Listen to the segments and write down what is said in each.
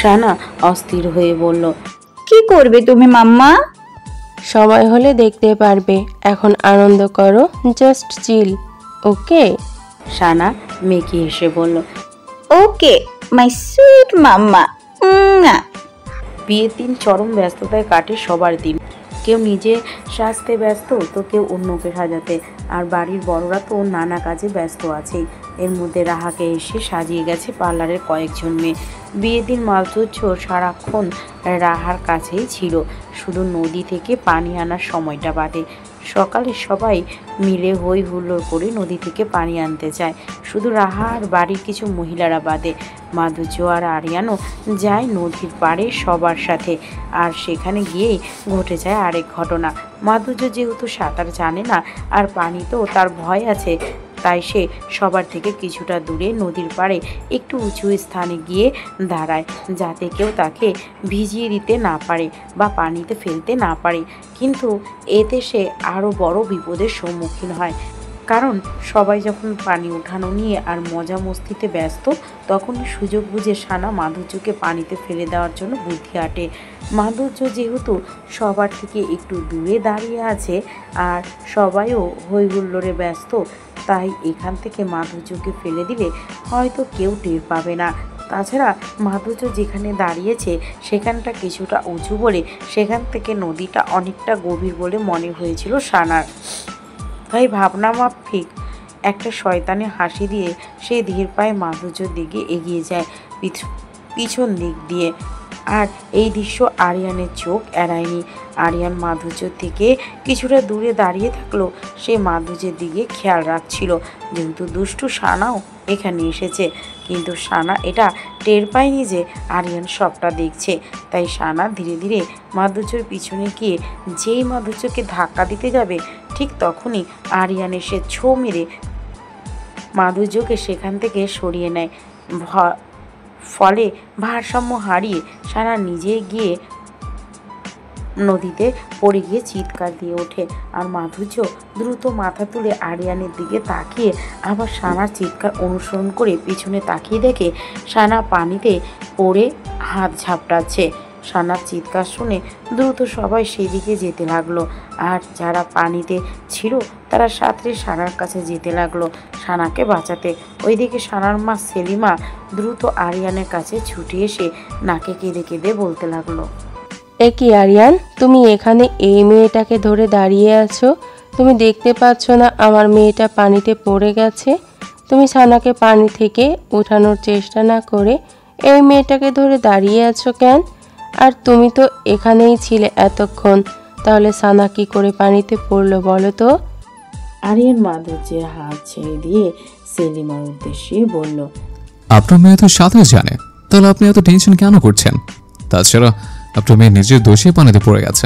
শানা অস্থির হয়ে বলল, কি করবে তুমি মাম্মা? সময় হলে দেখতে পারবে, এখন আনন্দ করো, জাস্ট চিল, ওকে? শানা মেকি হেসে বলল, ওকে মাই সুইট মাম্মা। বিয়ের দিন চরম ব্যস্ততায় কাটে সবার দিন। কেউ নিজে সাজতে ব্যস্ত, তো কেউ অন্যকে সাজাতে, আর বাড়ির বড়রা তো নানা কাজে ব্যস্ত আছেই। এর মধ্যে রাহাকে এসে সাজিয়ে গেছে পার্লারের কয়েকজন মেয়ে। বিয়ের দিন মাধুর্য সারাক্ষণ রাহার কাছেই ছিল, শুধু নদী থেকে পানি আনার সময়টা বাদে। সকালে সবাই মিলে হই হুল্লোড় করে নদী থেকে পানি আনতে যায়, শুধু রাহা আর বাড়ির কিছু মহিলারা বাদে। মাধুর্য আর আরিয়ানও যায় নদীর পাড়ে সবার সাথে, আর সেখানে গিয়েই ঘটে যায় আরেক ঘটনা। মাধুর্য যেহেতু সাঁতার জানে না আর পানিতেও তার ভয় আছে, তাই সে সবার থেকে কিছুটা দূরে নদীর পাড়ে একটু উঁচু স্থানে গিয়ে দাঁড়ায়, যাতে কেউ তাকে ভিজিয়ে দিতে না পারে বা পানিতে ফেলতে না পারে। কিন্তু এতে সে আরও বড় বিপদের সম্মুখীন হয়, কারণ সবাই যখন পানি উঠানো নিয়ে আর মজা মস্তিতে ব্যস্ত, তখনই সুযোগ বুঝে শানা মাধুর্যকে পানিতে ফেলে দেওয়ার জন্য বুদ্ধি আটে। মাধুর্য যেহেতু সবার থেকে একটু দূরে দাঁড়িয়ে আছে আর সবাইও হই হুল্লোড়ে ব্যস্ত, তাই এখান থেকে মাধুর্যকে ফেলে দিলে হয়তো কেউ টের পাবে না। তাছাড়া মাধুর্য যেখানে দাঁড়িয়েছে সেখানটা কিছুটা উঁচু বলে সেখান থেকে নদীটা অনেকটা গভীর বলে মনে হয়েছিল শানার। তাই ভাবনা মাফিক একটা শয়তানি হাসি দিয়ে সে ধীর পায়ে মাধুর্যর দিকে এগিয়ে যায় পিছন দিক দিয়ে। আর এই দৃশ্য আরিয়ানের চোখ এড়ায়নি। আরিয়ান মাধুর্যর থেকে কিছুটা দূরে দাঁড়িয়ে থাকলো, সে মাধুর্যের দিকে খেয়াল রাখছিল, যেহেতু দুষ্টু শানাও এখানে এসেছে। কিন্তু শানা এটা টের পায়নি যে আরিয়ান সবটা দেখছে, তাই শানা ধীরে ধীরে মাধুর্যর পিছনে গিয়ে যেই মাধুর্যকে ধাক্কা দিতে যাবে, ঠিক তখনই আরিয়ান এসে ছো মেরে মাধুর্যকে সেখান থেকে সরিয়ে নেয়। ফলে ভারসাম্য হারিয়ে শানা নিজে গিয়ে নদীতে পড়ে গিয়ে চিৎকার দিয়ে ওঠে। আর মাধুর্য দ্রুত মাথা তুলে আরিয়ানের দিকে তাকিয়ে আবার শানার চিৎকার অনুসরণ করে পিছনে তাকিয়ে দেখে শানা পানিতে পড়ে হাত ঝাপটাচ্ছে। শানার চিৎকার শুনে দ্রুত সবাই সেদিকে যেতে লাগলো, আর যারা পানিতে ছিল তারা সাঁতরে শানার কাছে যেতে লাগলো শানাকে বাঁচাতে। ওইদিকে শানার মা সেলিমা দ্রুত আরিয়ানের কাছে ছুটে এসে নাকে কেঁদে কেঁদে বলতে লাগলো, এ কি আরিয়ান, তুমি এখানে এই মেয়েটাকে ধরে দাঁড়িয়ে আছো? তুমি দেখতে পাচ্ছ না আমার মেয়েটা পানিতে পড়ে গেছে? তুমি সানাকে পানি থেকে ওঠানোর চেষ্টা না করে এই মেয়েটাকে ধরে দাঁড়িয়ে আছো কেন? আর তুমি তো এখানেই ছিলে এতক্ষণ, তাহলে সানা কি করে পানিতে পড়লো বলো তো? আরিয়ান মাধুর্যের হাত ছেড়ে দিয়ে সেলিমার উদ্দেশ্যে বলল, আপনার মেয়ে তো সাঁতার জানে, তাহলে আপনি এত টেনশন কেন করছেন? তাছাড়া আপনার মেয়ে নিজের দোষে পানিতে পড়ে গেছে,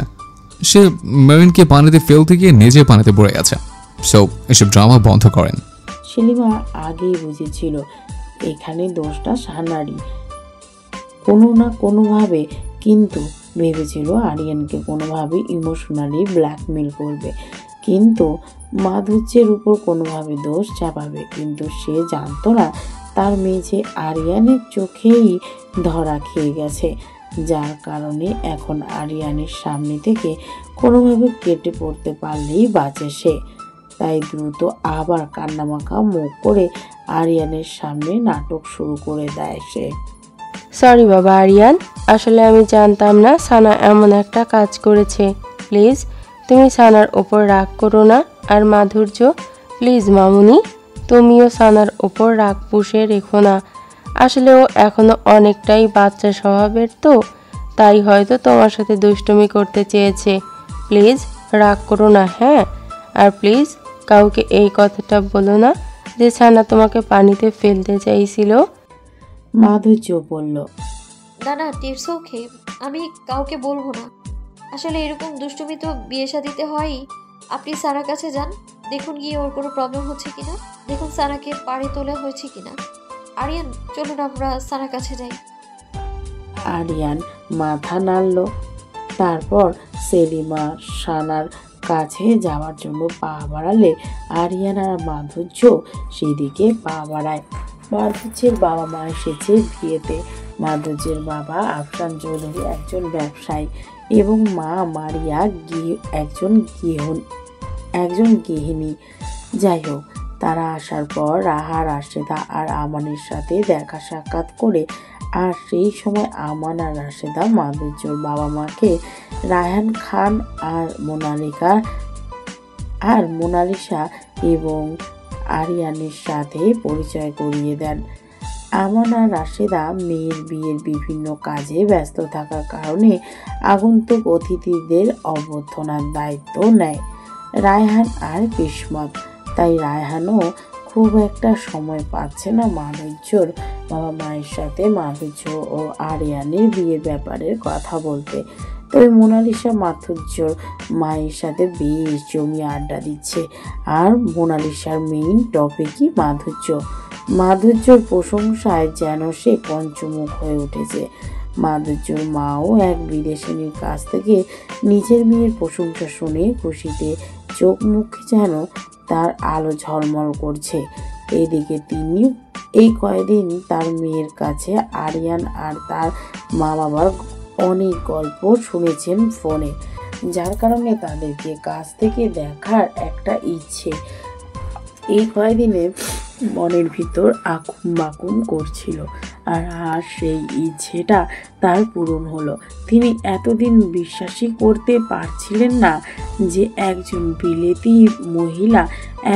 সে মেরিনকে পানিতে ফেলতে গিয়ে নিজে পানিতে পড়ে গেছে। সো এসব ড্রামা বন্ধ করেন। সেলিমা আগেই বুঝেছিল এখানে দোষটা শানারই কোনো না কোনোভাবে, কিন্তু ভেবেছিল আরিয়ানকে কোনোভাবে ইমোশনালি ব্ল্যাকমেল করবে, কিন্তু মাধুর্যের উপর কোনোভাবে দোষ চাপাবে। কিন্তু সে জানতো না তার মেয়ে যে আরিয়ানের চোখেই ধরা খেয়ে গেছে, যার কারণে এখন আরিয়ানের সামনে থেকে কোনোভাবে কেটে পড়তে পারলেই বাঁচে সে। তাই দ্রুত আবার কান্নামাখা মুখ করে আরিয়ানের সামনে নাটক শুরু করে দেয় সে। সরি বাবা আরিয়ান, আসলে আমি জানতাম না সানা এমন একটা কাজ করেছে। প্লিজ তুমি সানার ওপর রাগ করো না। আর মাধুর্য, প্লিজ মামুনি, তুমিও সানার ওপর রাগ পুষে রেখো না। আসলে ও এখনো অনেকটাই বাচ্চা স্বভাবের, তো তাই হয়তো তোমার সাথে দুষ্টুমি করতে চেয়েছে। প্লিজ রাগ করো না, হ্যাঁ? আর প্লিজ কাউকে এই কথাটা বলো না যে সানা তোমাকে পানিতে ফেলতে চাইছিল। মাধুর্য বলল, না না, ইটস ওকে, আমি কাউকে বলবো না। আসলে এরকম দুষ্টুমি তো বিয়ে শাদিতে হয়ই। আপনি সারার কাছে যান, দেখুন গিয়ে ওর কোনো প্রবলেম হচ্ছে কিনা, দেখুন সারাকে পাড়ে তোলা হয়েছে কিনা। আরিয়ান চলুন আমরা সারার কাছে যাই। আরিয়ান মাথা নাড়ল, তারপর সেলিমা শানার কাছে যাওয়ার জন্য পা বাড়ালে আরিয়ান আর মাধুর্য সেদিকে পা বাড়ায়। মাধুর্যের বাবা মা এসেছে বিয়েতে। মাধুর্যের বাবা আফরান চৌধুরী একজন ব্যবসায়ী এবং মা মারিয়া একজন গৃহিণী। যাই হোক, তারা আসার পর রাহা, রাশেদা আর আমানের সাথে দেখা সাক্ষাৎ করে, আর সেই সময় আমান আর রাশেদা মাধুর্যর বাবা মাকে রায়হান খান আর মোনালিসা এবং আরিয়ানের সাথে পরিচয় করিয়ে দেন। আমান আর রাশেদা মেয়ের বিয়ের বিভিন্ন কাজে ব্যস্ত থাকার কারণে আগন্তুক অতিথিদের অভ্যর্থনার দায়িত্ব নেয় রায়হান আর কিসমত। তাই রায়হানও খুব একটা সময় পাচ্ছে না মাধুর্যর বাবা মায়ের সাথে মাধুর্য ও আরিয়ানের বিয়ের ব্যাপারে কথা বলতে। তবে মোনালিসা মাধুর্যর মায়ের সাথে বেশ জমিয়ে আড্ডা দিচ্ছে, আর মোনালিসার মেইন টপিকই মাধুর্যর প্রশংসায় যেন সে পঞ্চমুখ হয়ে উঠেছে। মাধুর্যর মাও এক বিদেশিনীর কাছ থেকে নিজের মেয়ের প্রশংসা শুনে খুশিতে চোখ মুখ যেন তার আলো ঝলমল করছে। এদিকে তিনি এই কয়েকদিন তার মেয়ের কাছে আরিয়ান আর তার মা বাবার অনেক গল্প শুনেছেন ফোনে, যার কারণে তাদেরকে কাছ থেকে দেখার একটা ইচ্ছে এই কয়েকদিনে মনের ভিতর আকুম বাকুম করছিল। আর সেই ইচ্ছেটা তার পূরণ হলো। তিনি এতদিন বিশ্বাসই করতে পারছিলেন না যে একজন বিলেতি মহিলা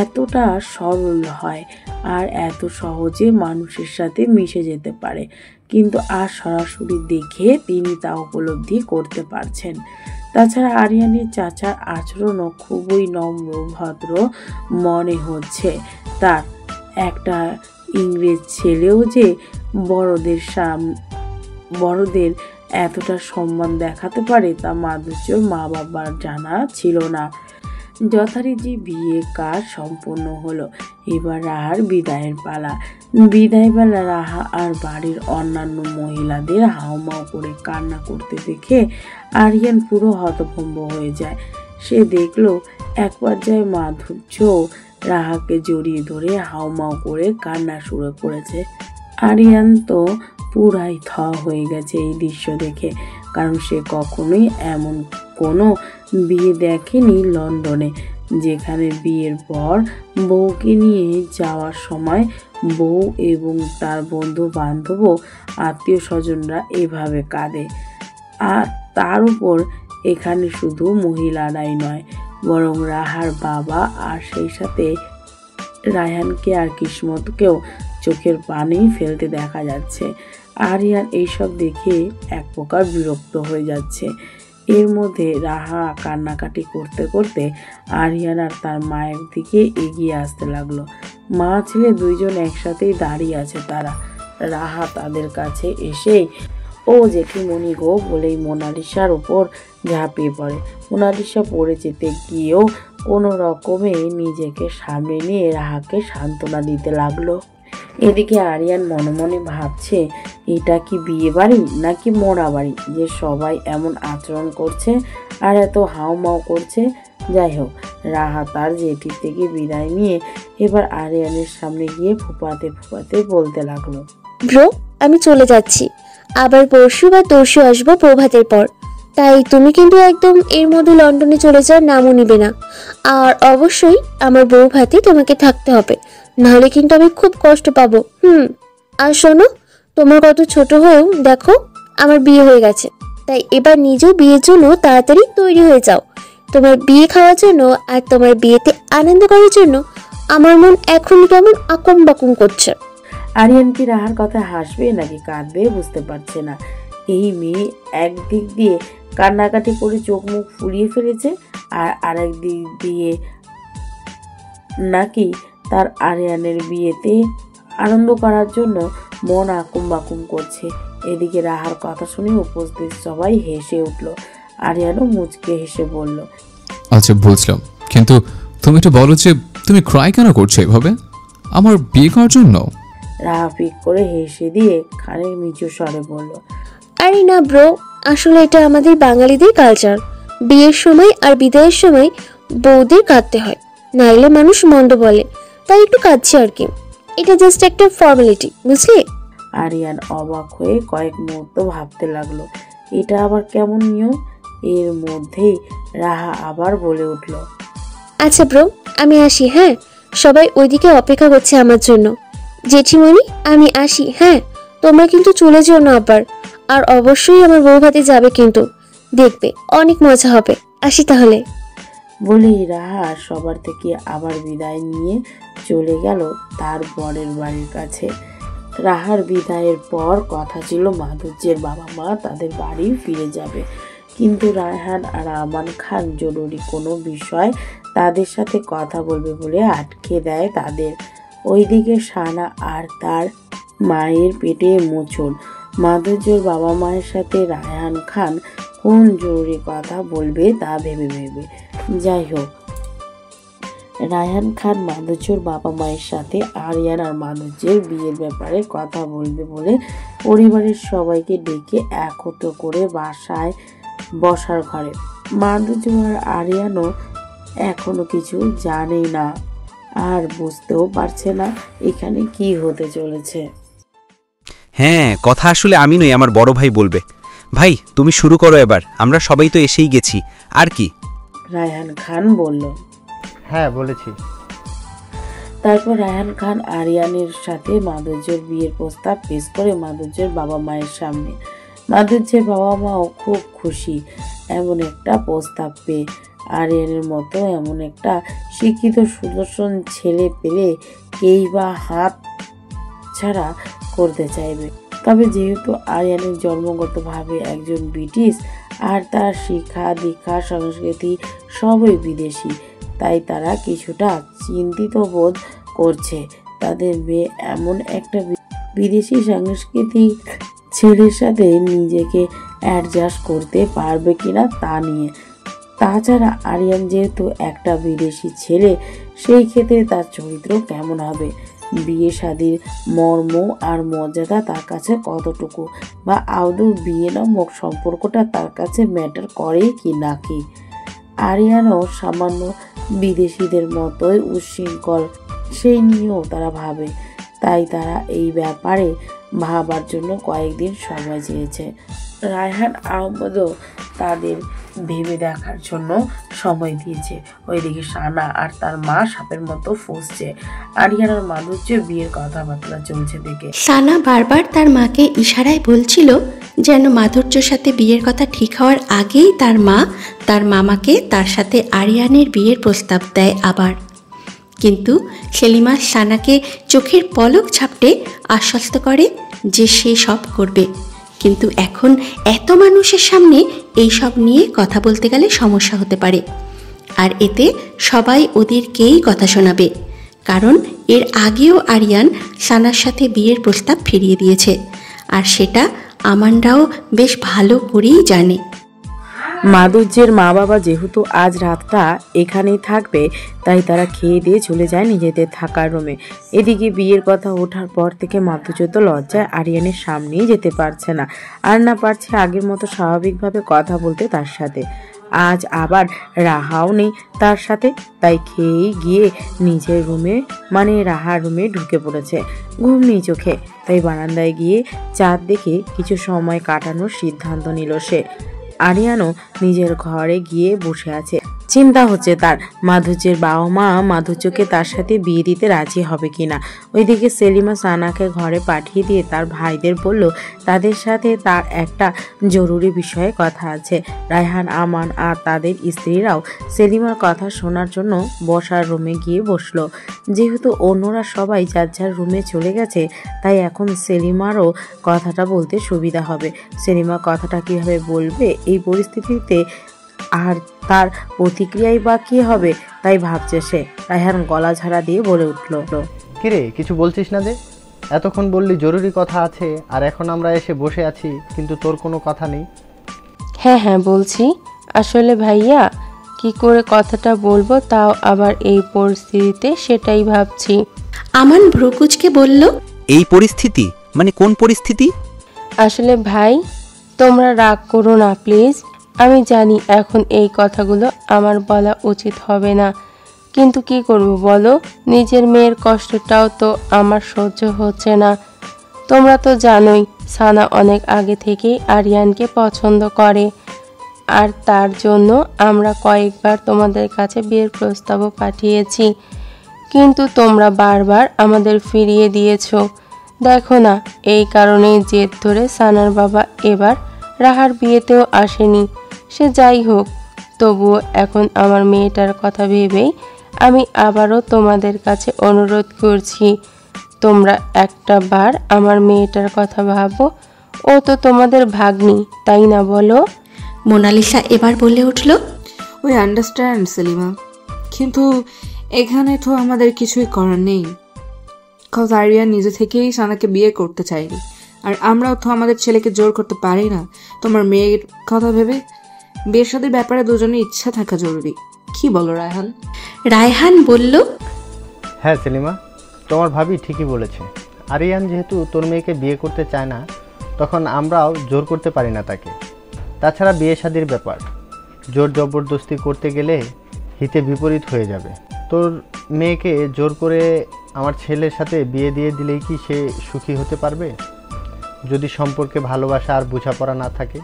এতটা সরল হয় আর এত সহজে মানুষের সাথে মিশে যেতে পারে, কিন্তু আর সরাসরি দেখে তিনি তা উপলব্ধি করতে পারছেন। তাছাড়া আরিয়ানের চাচার আচরণও খুবই নম্র ভদ্র মনে হচ্ছে তার। একটা ইংরেজ ছেলেও যে বড়দের এতটা সম্মান দেখাতে পারে তা মাধুর্যর মা বাবার জানা ছিল না। যথারীতি বিয়ে কাজ সম্পন্ন হলো। এবার রাহার বিদায়ের পালা। বিদায়বেলা রাহা আর বাড়ির অন্যান্য মহিলাদের হাউমাউ করে কান্না করতে দেখে আরিয়ান পুরো হতভম্ব হয়ে যায়। সে দেখলো এক পর্যায়ে মাধুর্য রাহাকে জড়িয়ে ধরে হাউমাউ করে কান্না শুরু করেছে। আরিয়ান তো পুরাই থ হয়ে গেছে এই দৃশ্য দেখে, কারণ সে কখনোই এমন কোনো বিয়ে দেখেনি লন্ডনে, যেখানে বিয়ের পর বউকে নিয়ে যাওয়ার সময় বউ এবং তার বন্ধু বান্ধব আত্মীয় স্বজনরা এভাবে কাঁদে। আর তার উপর এখানে শুধু মহিলারাই নয়, বরং রাহার বাবা আর সেই সাথে রায়হানকে আর কিসমতকেও চোখের পানি ফেলতে দেখা যাচ্ছে। আরিয়ান এইসব দেখে এক প্রকার বিরক্ত হয়ে যাচ্ছে। এর মধ্যে রাহা কান্নাকাটি করতে করতে আরিয়ান আর তার মায়ের দিকে এগিয়ে আসতে লাগলো। মা ছেলে দুইজন একসাথেই দাঁড়িয়ে আছে। রাহা তাদের কাছে এসেই ও জেঠিমণি গো বলেই মোনালিসার উপর ঝাঁপিয়ে পড়ে। মোনালিসা পড়ে যেতে গিয়েও কোনো রকমে নিজেকে সামনে নিয়ে রাহাকে সান্ত্বনা দিতে লাগলো। এদিকে আরিয়ান মনে মনে ভাবছে, এটা কি বিয়ে বাড়ি নাকি মরা বাড়ি যে সবাই এমন আচরণ করছে আর এত হাউমাউ করছে। যাই হোক, রাহা তার জেঠির থেকে বিদায় নিয়ে এবার আরিয়ানের সামনে গিয়ে ফুপাতে ফুপাতে বলতে লাগলো, ব্রো আমি চলে যাচ্ছি, আবার পরশু বা তরশু আসবো প্রভাতের পর, তাই তুমি কিন্তু একদম এর মধ্যে লন্ডনে চলে যাওয়ার নামও নিবে না। আর অবশ্যই আমার বউ ভাতে তোমাকে থাকতে হবে, নাহলে কিন্তু আমি খুব কষ্ট পাবো। আর শোনো, তোমার কত ছোট হয়েও দেখো আমার বিয়ে হয়ে গেছে, তাই এবার নিজেও বিয়ের জন্য তাড়াতাড়ি তৈরি হয়ে যাও। তোমার বিয়ে খাওয়ার জন্য আর তোমার বিয়েতে আনন্দ করার জন্য আমার মন এখনই কেমন আকম বাকুম করছে। আরিয়ান কি রাহার কথা হাসবে নাকি কাঁদবে বুঝতে পারছে না। এই মেয়ে একদিক দিয়ে কান্নাকাটি করে চোখ মুখ ফুলিয়ে ফেলেছে, আর আরেক দিক দিয়ে নাকি তার আরিয়ানের বিয়েতে আনন্দ করার জন্য মন আকুম বাকুম করছে। এদিকে রাহার কথা শুনে উপস্থিত সবাই হেসে উঠল। আরিয়ানও মুচকে হেসে বলল, আচ্ছা বুঝলাম, কিন্তু তুমি একটু বলো যে তুমি ক্রাই কেন করছো এভাবে আমার বিয়ে করার জন্য? রাহা পিক করে হেসে দিয়ে খানিক নিচু স্বরে বলল, আরে না ব্রো, আসলে এটা আমাদের বাঙালিদের কালচার। বিয়ের সময় আর বিদায়ের সময় বউদের কাঁদতে হয়, নাইলে মানুষ মন্দ বলে, তাই একটু কাঁদছি আর কি। এটা জাস্ট একটা ফর্মালিটি, বুঝলি? আরিয়ান অবাক হয়ে কয়েক মুহূর্ত ভাবতে লাগলো, এটা আবার কেমন নিয়ম। এর মধ্যেই রাহা আবার বলে উঠল, আচ্ছা ব্রো, আমি আসি। হ্যাঁ, সবাই ওইদিকে অপেক্ষা করছে আমার জন্য। জেঠিমণি, আমি আসি। হ্যাঁ, তোমরা কিন্তু চলে যেও না আবার। আর অবশ্যই আমার বউ ভাতে যাবে কিন্তু, দেখবে অনেক মজা হবে। আসি তাহলে। বলেই রাহা সবার থেকে আবার বিদায় নিয়ে চলে গেল তার বরের বাড়ির কাছে। রাহার বিদায়ের পর কথা ছিল মাধুর্যের বাবা মা তাদের বাড়ি ফিরে যাবে, কিন্তু রায়হান আর আমান খান জরুরি কোনো বিষয় তাদের সাথে কথা বলবে বলে আটকে দেয় তাদের। ওইদিকে সানা আর তার মায়ের পেটে মোচড়। মাধুর্যের বাবা মায়ের সাথে রায়হান খান কোন জরুরি কথা বলবে তা ভেবে ভেবে। যাই হোক, রায়হান খান মাধুর্যর বাবা মায়ের সাথে আরিয়ান আর মাধুর্যের বিয়ের ব্যাপারে কথা বলবে বলে পরিবারের সবাইকে ডেকে একত্র করে বাসায় বসার ঘরে। মাধুর্য আর আরিয়ানও এখনো কিছু জানে না আর বুঝতেও পারছে না এখানে কি হতে চলেছে। হ্যাঁ, কথা আসলে আমি নই, আমার বড় ভাই বলবে। ভাই তুমি শুরু করো এবার, আমরা সবাই তো এসেই গেছি, আর কি। রায়হান খান বলল। হ্যাঁ বলেছি। তারপর রায়হান খান আরিয়ানের সাথে মাধুর্যের বিয়ের প্রস্তাব পেশ করে মাধুর্যের বাবা মায়ের সামনে। মাধুর্যের বাবা মাও খুব খুশি এমন একটা প্রস্তাব পেয়ে। আরিয়ানের মতো এমন একটা শিক্ষিত সুদর্শন ছেলে পেলে কেই বা হাত ছাড়া করতে চাইবে। তবে যেহেতু আরিয়ানের জন্মগতভাবে একজন ব্রিটিশ আর তার শিক্ষা দীক্ষা সংস্কৃতি সবই বিদেশি, তাই তারা কিছুটা চিন্তিত বোধ করছে তাদের মেয়ে এমন একটা বিদেশি সাংস্কৃতিক ছেলের সাথে নিজেকে অ্যাডজাস্ট করতে পারবে কিনা তা নিয়ে। তাছাড়া আরিয়ান যেহেতু একটা বিদেশি ছেলে, সেই ক্ষেত্রে তার চরিত্র কেমন হবে, বিয়ে শাদীর মর্ম আর মর্যাদা তার কাছে কতটুকু, বা আদৌ বিয়ে নামক সম্পর্কটা তার কাছে ম্যাটার করে কি নাকি। আরিয়ানও সামান্য বিদেশিদের মতোই উচ্ছৃঙ্খল, সেই নিয়েও তারা ভাবে, তাই তারা এই ব্যাপারে ভাবার জন্য কয়েকদিন সময় চেয়েছে। রায়হান আহমদও তাদের ভেবে দেখার জন্য সময় দিয়েছে। ওইদিকে সানা আর তার মা সাপের মতো ফুঁসছে। আরিয়ান আর মাধুর্যের বিয়ের কথাবার্তা চলছে দেখে সানা বারবার তার মাকে ইশারায় বলছিল যেন মাধুর্যের সাথে বিয়ের কথা ঠিক হওয়ার আগেই তার মা তার মামাকে তার সাথে আরিয়ানের বিয়ের প্রস্তাব দেয় আবার। কিন্তু সেলিমা সানাকে চোখের পলক ঝাপটে আশ্বস্ত করে যে সে সব করবে, কিন্তু এখন এত মানুষের সামনে এই সব নিয়ে কথা বলতে গেলে সমস্যা হতে পারে, আর এতে সবাই ওদেরকেই কথা শোনাবে। কারণ এর আগেও আরিয়ান সানার সাথে বিয়ের প্রস্তাব ফিরিয়ে দিয়েছে, আর সেটা আমানরাও বেশ ভালো করেই জানে। মাধুর্যের মা বাবা যেহেতু আজ রাতটা এখানেই থাকবে, তাই তারা খেয়ে দিয়ে চলে যায় নিজেদের থাকার রুমে। এদিকে বিয়ের কথা ওঠার পর থেকে মাধুর্য তো লজ্জায় আরিয়ানের সামনেই যেতে পারছে না, আর না পারছে আগের মতো স্বাভাবিকভাবে কথা বলতে তার সাথে। আজ আবার রাহাও নেই তার সাথে, তাই খেয়েই গিয়ে নিজের রুমে মানে রাহার রুমে ঢুকে পড়েছে। ঘুম নেই চোখে, তাই বারান্দায় গিয়ে চাঁদ দেখে কিছু সময় কাটানোর সিদ্ধান্ত নিল সে। আরিয়ানও নিজের ঘরে গিয়ে বসে আছে, চিন্তা হচ্ছে তার মাধুর্যের বাবা মা মাধুর্যকে তার সাথে বিয়ে দিতে রাজি হবে কিনা। ওইদিকে সেলিমা সানাকে ঘরে পাঠিয়ে দিয়ে তার ভাইদের বলল তাদের সাথে তার একটা জরুরি বিষয়ে কথা আছে। রায়হান আমান আর তাদের স্ত্রীরাও সেলিমার কথা শোনার জন্য বসার রুমে গিয়ে বসলো। যেহেতু অন্যরা সবাই যার যার রুমে চলে গেছে, তাই এখন সেলিমারও কথাটা বলতে সুবিধা হবে। সেলিমা কথাটা কিভাবে বলবে এই পরিস্থিতিতে, আর তার প্রতিক্রিয়াই বা কি হবে, তাই ভাবছে সে। রায়হান গলা ঝাড়া দিয়ে বলে উঠল, কিরে কিছু বলছিস না যে? এতক্ষণ বললি জরুরি কথা আছে, আর এখন আমরা এসে বসে আছি কিন্তু তোর কোনো কথা নেই। হ্যাঁ হ্যাঁ বলছি, আসলে ভাইয়া কি করে কথাটা বলবো তাও আবার এই পরিস্থিতিতে, সেটাই ভাবছি। আমান ভ্রুকুচকে বলল, এই পরিস্থিতি মানে কোন পরিস্থিতি? আসলে ভাই তোমরা রাগ করো না প্লিজ, আমি জানি এখন এই কথাগুলো আমার বলা উচিত হবে না, কিন্তু কি করব বলো, নিজের মেয়ের কষ্টটাও তো আমার সহ্য হচ্ছে না। তোমরা তো জানোই সানা অনেক আগে থেকেই আরিয়ানকে পছন্দ করে, আর তার জন্য আমরা কয়েকবার তোমাদের কাছে বিয়ের প্রস্তাবও পাঠিয়েছি, কিন্তু তোমরা বারবার আমাদের ফিরিয়ে দিয়েছো। দেখো না, এই কারণেই জেদ ধরে সানার বাবা এবার রাহার বিয়েতেও আসেনি। সে যাই হোক, তবুও এখন আমার মেয়েটার কথা ভেবেই আমি আবারও তোমাদের কাছে অনুরোধ করছি, তোমরা একটা বার আমার মেয়েটার কথা ভাবো। ও তো তোমাদের ভাগ্নি, তাই না বলো? মোনালিসা এবার বলে উঠল, উই আন্ডারস্ট্যান্ড সেলিমা, কিন্তু এখানে তো আমাদের কিছুই করার নেই। কজ আরিয়ান নিজে থেকেই সানাকে বিয়ে করতে চায়নি, আর আমরাও তো আমাদের ছেলেকে জোর করতে পারি না। তোমার মেয়ের কথা ভেবে বিয়ের সাথে ব্যাপারে দুজনের ইচ্ছা থাকা জরুরি। কি বলো রায়হান? রায়হান বলল, হ্যাঁ সেলিমা, তোমার ভাবি ঠিকই বলেছে। আরিয়ান যেহেতু তোর মেয়েকে বিয়ে করতে চায় না, তখন আমরাও জোর করতে পারি না তাকে। তাছাড়া বিয়ে শাদির ব্যাপার, জোর জবরদস্তি করতে গেলে হিতে বিপরীত হয়ে যাবে। তোর মেয়েকে জোর করে আমার ছেলের সাথে বিয়ে দিয়ে দিলেই কি সে সুখী হতে পারবে, যদি সম্পর্কে ভালোবাসা আর বোঝাপড়া না থাকে?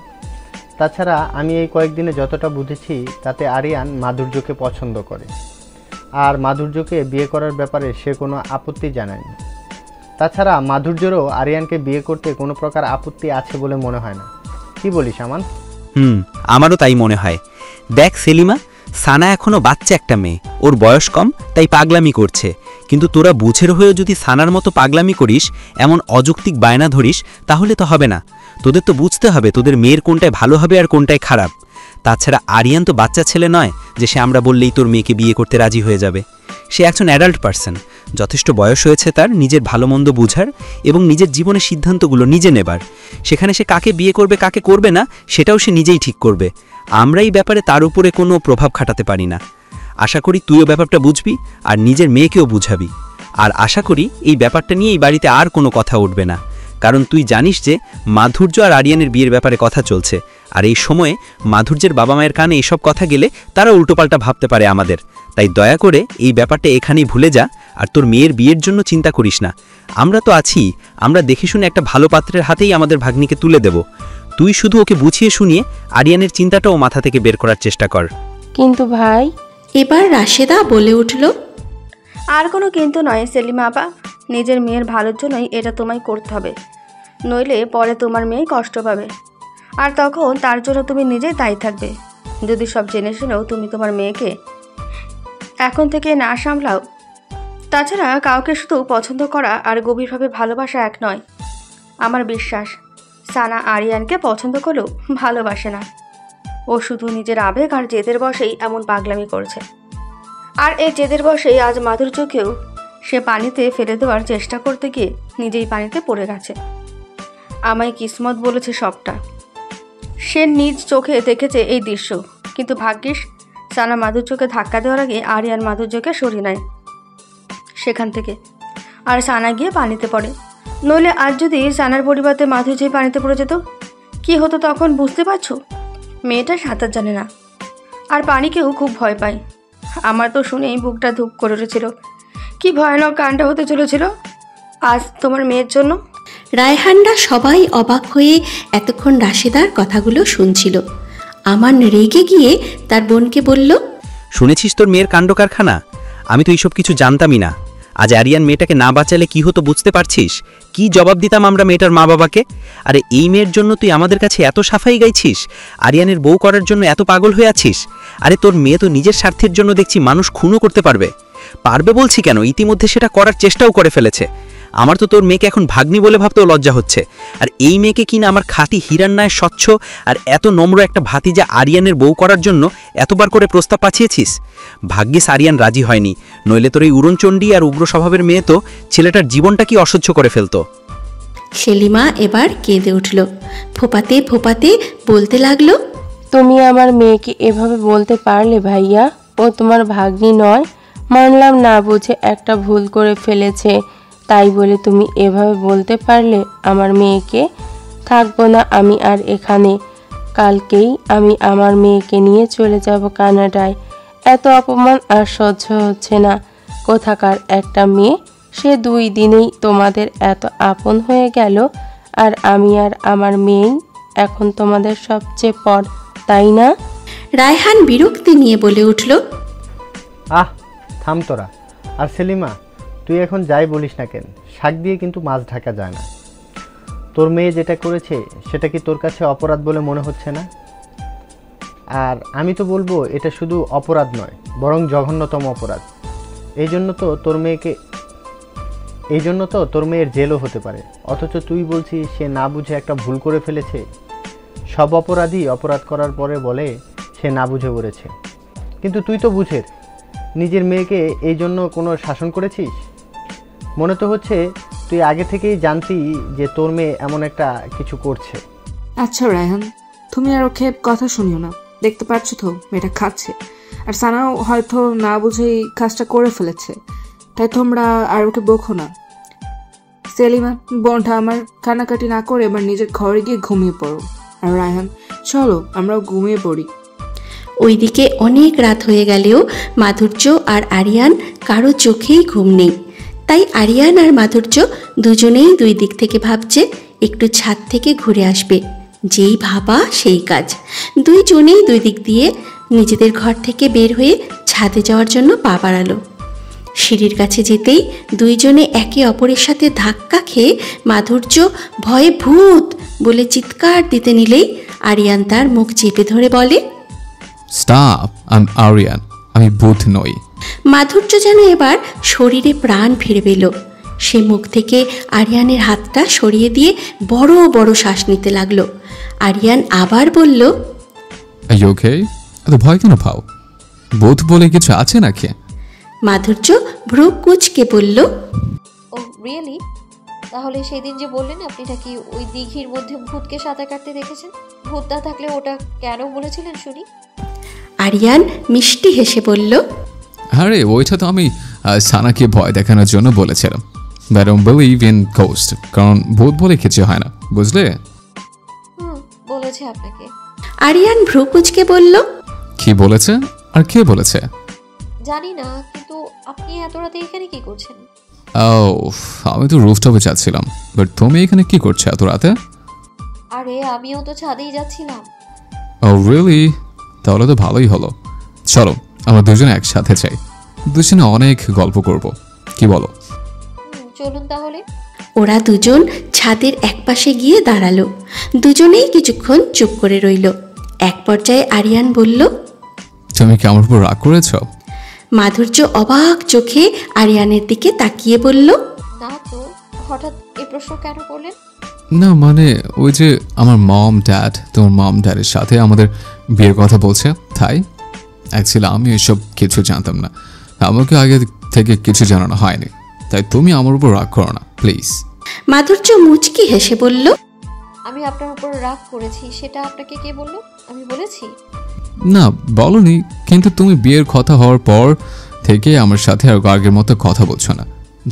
তাছাড়া আমি এই কয়েকদিনে যতটা বুঝেছি, তাতে আরিয়ান মাধুর্যকে পছন্দ করে, আর মাধুর্যকে বিয়ে করার ব্যাপারে সে কোনো আপত্তি জানায়নি। তাছাড়া মাধুর্যেরও আরিয়ানকে বিয়ে করতে কোনো প্রকার আপত্তি আছে বলে মনে হয় না। কি বলিস আমান? আমারও তাই মনে হয়। দেখ সেলিমা, সানা এখনো বাচ্চা একটা মেয়ে, ওর বয়স কম, তাই পাগলামি করছে। কিন্তু তোরা বুঝের হয়েও যদি সানার মতো পাগলামি করিস, এমন অযৌক্তিক বায়না ধরিস, তাহলে তো হবে না। তোদের তো বুঝতে হবে তোদের মেয়ের কোনটায় ভালো হবে আর কোনটায় খারাপ। তাছাড়া আরিয়ান তো বাচ্চা ছেলে নয় যে সে আমরা বললেই তোর মেয়েকে বিয়ে করতে রাজি হয়ে যাবে। সে একজন অ্যাডাল্ট পারসন, যথেষ্ট বয়স হয়েছে তার নিজের ভালো মন্দ বুঝার এবং নিজের জীবনের সিদ্ধান্তগুলো নিজে নেবার। সেখানে সে কাকে বিয়ে করবে কাকে করবে না সেটাও সে নিজেই ঠিক করবে। আমরা এই ব্যাপারে তার উপরে কোনো প্রভাব খাটাতে পারি না। আশা করি তুইও ব্যাপারটা বুঝবি আর নিজের মেয়েকেও বুঝাবি। আর আশা করি এই ব্যাপারটা নিয়ে এই বাড়িতে আর কোনো কথা উঠবে না, কারণ তুই জানিস যে মাধুর্য আর আরিয়ানের বিয়ের ব্যাপারে কথা চলছে, আর এই সময়ে মাধুর্যের বাবা মায়ের কানে এসব কথা গেলে তারা উল্টোপাল্টা ভাবতে পারে আমাদের। তাই দয়া করে এই ব্যাপারটা এখানেই ভুলে যা, আর তোর মেয়ের বিয়ের জন্য চিন্তা করিস না। আমরা তো আছি, আমরা দেখে শুনে একটা ভালো পাত্রের হাতেই আমাদের ভাগ্নিকে তুলে দেব। তুই শুধু ওকে বুঝিয়ে শুনিয়ে আরিয়ানের চিন্তাটাও মাথা থেকে বের করার চেষ্টা কর। কিন্তু ভাই, এবার রাশেদা বলে উঠল, আর কোনো কিন্তু নয় সেলিমা আপা, নিজের মেয়ের ভালোর জন্যই এটা তোমায় করতে হবে, নইলে পরে তোমার মেয়ে কষ্ট পাবে, আর তখন তার জন্য তুমি নিজেই দায়ী থাকবে। যদি সব জেনে শুনেও তুমি তোমার মেয়েকে এখন থেকে না সামলাও। তাছাড়া কাউকে শুধু পছন্দ করা আর গভীরভাবে ভালোবাসা এক নয়। আমার বিশ্বাস সানা আরিয়ানকে পছন্দ করলেও ভালোবাসে না, ও শুধু নিজের আবেগ আর জেদের বশেই এমন পাগলামি করছে। আর এই জেদের বশেই আজ মাধুর্যকেও সে পানিতে ফেলে দেওয়ার চেষ্টা করতে গিয়ে নিজেই পানিতে পড়ে গেছে। আমায় কিসমত বলেছে সবটা, সে নিজ চোখে দেখেছে এই দৃশ্য। কিন্তু ভাগ্যিস সানা মাধুর্যকে ধাক্কা দেওয়ার আগে আরিয়ান মাধুর্যকে সরিয়ে নেয় সেখান থেকে, আর সানা গিয়ে পানিতে পড়ে। নইলে আজ যদি সানার পরিবর্তে মাধুর্যই পানিতে পড়ে যেত, কি হতো তখন বুঝতে পারছো? মেয়েটা সাঁতার জানে না, আর পানিকেও খুব ভয় পায়। আমার তো শুনেই বুকটা ধুপ করে উঠেছিল। কি ভয়ানক কাণ্ড হতে চলেছিল আজ তোমার মেয়ের জন্য। রায়হানরা সবাই অবাক হয়ে এতক্ষণ রাশেদার কথাগুলো শুনছিল। আমান রেগে গিয়ে তার বোনকে বলল, শুনেছিস তোর মেয়ের কাণ্ড কারখানা? আমি তো এইসব কিছু জানতামই না। আজ আরিয়ান মেয়েটাকে না বাঁচালে কি হতো বুঝতে পারছিস? কি জবাব দিতাম আমরা মেয়েটার মা বাবাকে? আরে এই মেয়ের জন্য তুই আমাদের কাছে এত সাফাই গাইছিস, আরিয়ানের বউ করার জন্য এত পাগল হয়ে আছিস। আরে তোর মেয়ে তো নিজের স্বার্থের জন্য দেখছি মানুষ খুনও করতে পারবে। পারবে বলছি কেন, ইতিমধ্যে সেটা করার চেষ্টাও করে ফেলেছে। আমার তো তোর মেয়েকে এখন ভাগ্নি বলে ভাবতেও লজ্জা হচ্ছে। আর এই মেয়েকে কিনা আমার খাঁটি হীরার ন্যায় স্বচ্ছ আর এত নম্র একটা ভাতিজা আরিয়ানের বউ করার জন্য এতবার করে প্রস্তাব পাঠিয়েছিস। ভাগ্যিস আরিয়ান রাজি হয়নি, নইলে তোর এই উড়নচণ্ডী আর উগ্র স্বভাবের মেয়ে তো ছেলেটার জীবনটা কি অসহ্য করে ফেলতো। সেলিমা এবার কেঁদে উঠল, ফোপাতে ফোপাতে বলতে লাগলো, তুমি আমার মেয়েকে এভাবে বলতে পারলে ভাইয়া? ও তোমার ভাগ্নি নয়। মানলাম না বুঝে একটা ভুল করে ফেলেছে, তাই বলে তুমি এভাবে বলতে পারলে আমার মেয়েকে? থাকবো না আমি আর এখানে। কালকেই আমি আমার মেয়েকে নিয়ে চলে যাব কানাডায়। এত অপমান আর সহ্য হচ্ছে না। কোথাকার একটা মেয়ে সে 2 দিনেই তোমাদের এত আপন হয়ে গেল, আর আমি আর আমার মেয়ে এখন তোমাদের সবচেয়ে পর, তাই না? রায়হান বিরক্তি নিয়ে বলে উঠল, আহ থাম তোরা। আর সেলিমা, তুই এখন যাই বলিস না কেন, শাক দিয়ে কিন্তু মাছ ঢাকা যায় না। তোর মেয়ে যেটা করেছে সেটা কি তোর কাছে অপরাধ বলে মনে হচ্ছে না? আর আমি তো বলবো এটা শুধু অপরাধ নয়, বরং জঘন্যতম অপরাধ। এই জন্য তো তোর মেয়ের জেলও হতে পারে, অথচ তুই বলছিস সে না বুঝে একটা ভুল করে ফেলেছে। সব অপরাধী অপরাধ করার পরে বলে সে না বুঝে করেছে, কিন্তু তুই তো বুঝের নিজের মেয়েকে এই জন্য কোনো শাসন করেছিস? মনে তো হচ্ছে তুই আগে থেকেই জানতি যে তোর মেয়ে এমন একটা কিছু করছে। আচ্ছা রায়হান, তুমি আর ওকে কথা শুনিও না। দেখতে পাচ্ছ তো মেয়েটা খাচ্ছে, আর সানাও হয়তো না বুঝেই কাজটা করে ফেলেছে, তাই তোমরা আর ওকে বকো না। সেলিমা, বোনটা আমার কান্নাকাটি না করে এবার নিজের ঘরে গিয়ে ঘুমিয়ে পড়ো। আর রায়হান, চলো আমরাও ঘুমিয়ে পড়ি। ওইদিকে অনেক রাত হয়ে গেলেও মাধুর্য আর আরিয়ান কারো চোখেই ঘুম নেই। তাই আরিয়ান আর মাধুর্য দুজনেই 2 দিক থেকে ভাবছে একটু ছাদ থেকে ঘুরে আসবে। যেই ভাবা সেই কাজ। 2 জনেই 2 দিক দিয়ে নিজেদের ঘর থেকে বের হয়ে ছাদে যাওয়ার জন্য পা বাড়ালো। সিঁড়ির কাছে যেতেই 2 জনে একে অপরের সাথে ধাক্কা খেয়ে মাধুর্য ভয়ে ভূত বলে চিৎকার দিতে নিলেই আরিয়ান তার মুখ চেপে ধরে বলে, স্টপ, আই এম আরিয়ান, আমি ভূত নই। মাধুর্য যেন এবার শরীরে প্রাণ ফিরে পেল। সে মুখ থেকে আরিয়ানের হাতটা সরিয়ে দিয়ে বড় বড় শ্বাস নিতে লাগলো। আরিয়ান আবার বলল, আর ইউ ওকে? এত ভয় কেন পাও? ভূত বলে কিছু আছে নাকি? মাধুর্য ভ্রু কুঁচকে বলল, ও রিয়েলি? তাহলে সেদিন যে বললেন আপনি নাকি ওই দিঘির মধ্যে ভূতকে সাঁতার কাটতে দেখেছেন, ভূত না থাকলে ওটা কেন বলেছিলেন শুনি? আরিয়ান মিষ্টি হেসে বলল, আরে ওইটা তো আমি সানাকে ভয় দেখানোর জন্য বলেছিলাম। But I believe in ghost, কারণ ভূত বলে কিছু হয় না, বুঝলে? বলেছে আপনাকে? আরিয়ান ভ্রু কুঁচকে বলল, কি বলেছে আর কে বলেছে? জানি না, কিন্তু আপনি এত রাতে এখানে কি করছেন? আমি তো রুফটপে যাচ্ছিলাম, বাট তুমি এখানে কি করছো এত রাতে? আরে আমিও তো ছাদেই যাচ্ছিলাম। ও রিয়েলি? তাহলে তো ভালোই হলো। চলো আমরা দুজনে একসাথে যাই, দুজনে অনেক গল্প করব, কি বলো? চলুন তাহলে। ওরা 2 জন ছাদের একপাশে গিয়ে দাঁড়ালো। দুজনেই কিছুক্ষণ চুপ করে রইল। এক পর্যায়ে আরিয়ান বলল, তুমি কি আমার উপর রাগ করেছো? মাধুর্য অবাক চোখে আরিয়ানের দিকে তাকিয়ে বলল, না তো, হঠাৎ এই প্রশ্ন কেন করলেন? না মানে ওই যে আমার মম ড্যাড, তোমার মম ড্যাডের সাথে আমাদের বিয়ের কথা বলছে, তাই। অ্যাকচুয়ালি আমি এসব কিছু জানতাম না, আমাকে আগে থেকে কিছু জানানো হয়নি, তাই তুমি আমার উপর রাগ করো না প্লিজ। মাধুর্য মুচকি হেসে বলল, আমি আপনার উপর রাগ করেছি সেটা আপনাকে কে বলল? আমি বলেছি? না বলনি, কিন্তু তুমি বিয়ের কথা হওয়ার পর থেকে আমার সাথে আর আগের মতো কথা বলছো না,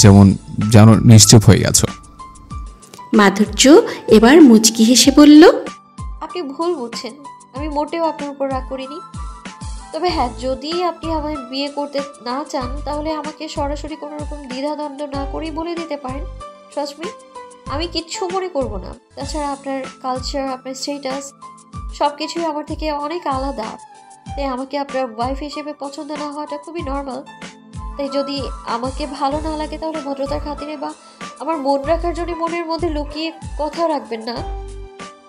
যেমন যেন নিশ্চুপ হয়ে গেছো। মাধুর্য এবার মুচকি হেসে বলল, আপনি ভুল বুঝছেন, আমি মোটেও আপনার উপর রাগ করিনি। তবে হ্যাঁ, যদি আপনি আমায় বিয়ে করতে না চান তাহলে আমাকে সরাসরি কোনো রকম দ্বিধাদ্বন্দ্ব না করেই বলে দিতে পারেন। ট্রাস্ট মি, আমি কিচ্ছু মনে করব না। তাছাড়া আপনার কালচার, আপনার স্টেটাস সব কিছুই আমার থেকে অনেক আলাদা, তাই আমাকে আপনার ওয়াইফ হিসেবে পছন্দ না হওয়াটা খুবই নর্মাল। তাই যদি আমাকে ভালো না লাগে তাহলে ভদ্রতার খাতিরে বা আমার মন রাখার জন্য মনের মধ্যে লুকিয়ে কথা রাখবেন না।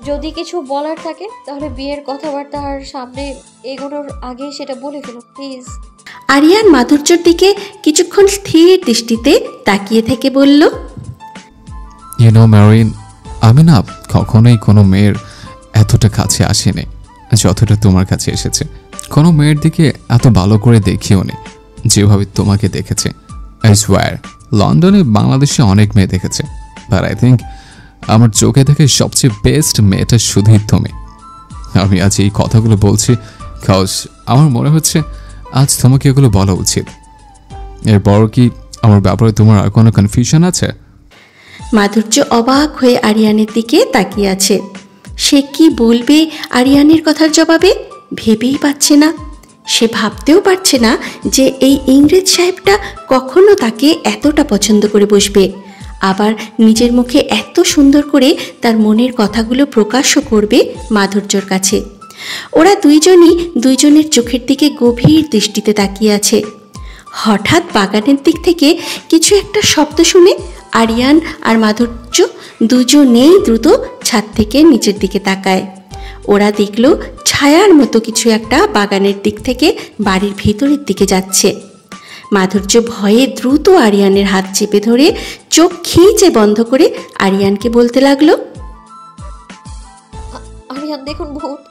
যদি কিছু বলার থাকে তাহলে বিয়ের কথাবার্তার সামনে এগোনোর আগে সেটা বলে ফেলো প্লিজ। আরিয়ান মাধুর্যর দিকে কিছুক্ষণ স্থির দৃষ্টিতে তাকিয়ে থেকে বলল, ইউ নো মেরিন, আমি না কখনোই কোনো মেয়ের এতটা কাছে আসেনি যতটা তোমার কাছে এসেছে। কোনো মেয়ের দিকে এত ভালো করে দেখিও নি যেভাবে তোমাকে দেখেছে। আই সোয়ার, লন্ডনে বাংলাদেশে অনেক মেয়ে দেখেছে, বাট আই থিঙ্ক আমার চোখে দেখে সবচেয়ে বেস্ট মেয়েটা শুধুই তুমি। আমি আজ এই কথাগুলো বলছি কজ আমার মনে হচ্ছে আজ তোমাকে এগুলো বলা উচিত। এরপর কি আমার ব্যাপারে তোমার আর কোনো কনফিউশন আছে? মাধুর্য অবাক হয়ে আরিয়ানের দিকে তাকিয়ে আছে। সে কি বলবে আরিয়ানের কথার জবাবে ভেবেই পাচ্ছে না। সে ভাবতেও পারছে না যে এই ইংরেজ সাহেবটা কখনো তাকে এতটা পছন্দ করে বসবে, আবার নিজের মুখে এত সুন্দর করে তার মনের কথাগুলো প্রকাশও করবে মাধুর্যর কাছে। ওরা দুইজনই দুইজনের চোখের দিকে গভীর দৃষ্টিতে তাকিয়ে আছে। হঠাৎ বাগানের দিক থেকে কিছু একটা শব্দ শুনে আরিয়ান আর মাধুর্য দুজনেই দ্রুত ছাদ থেকে নিচের দিকে তাকায়। ওরা দেখল ছায়ার মতো কিছু একটা বাগানের দিক থেকে বাড়ির ভিতরের দিকে যাচ্ছে। মাধুর্য ভয়ে দ্রুত আরিয়ানের হাত চেপে ধরে চোখ খিঁচে বন্ধ করে আরিয়ানকে বলতে লাগলো, আরিয়ান দেখুন ভূত,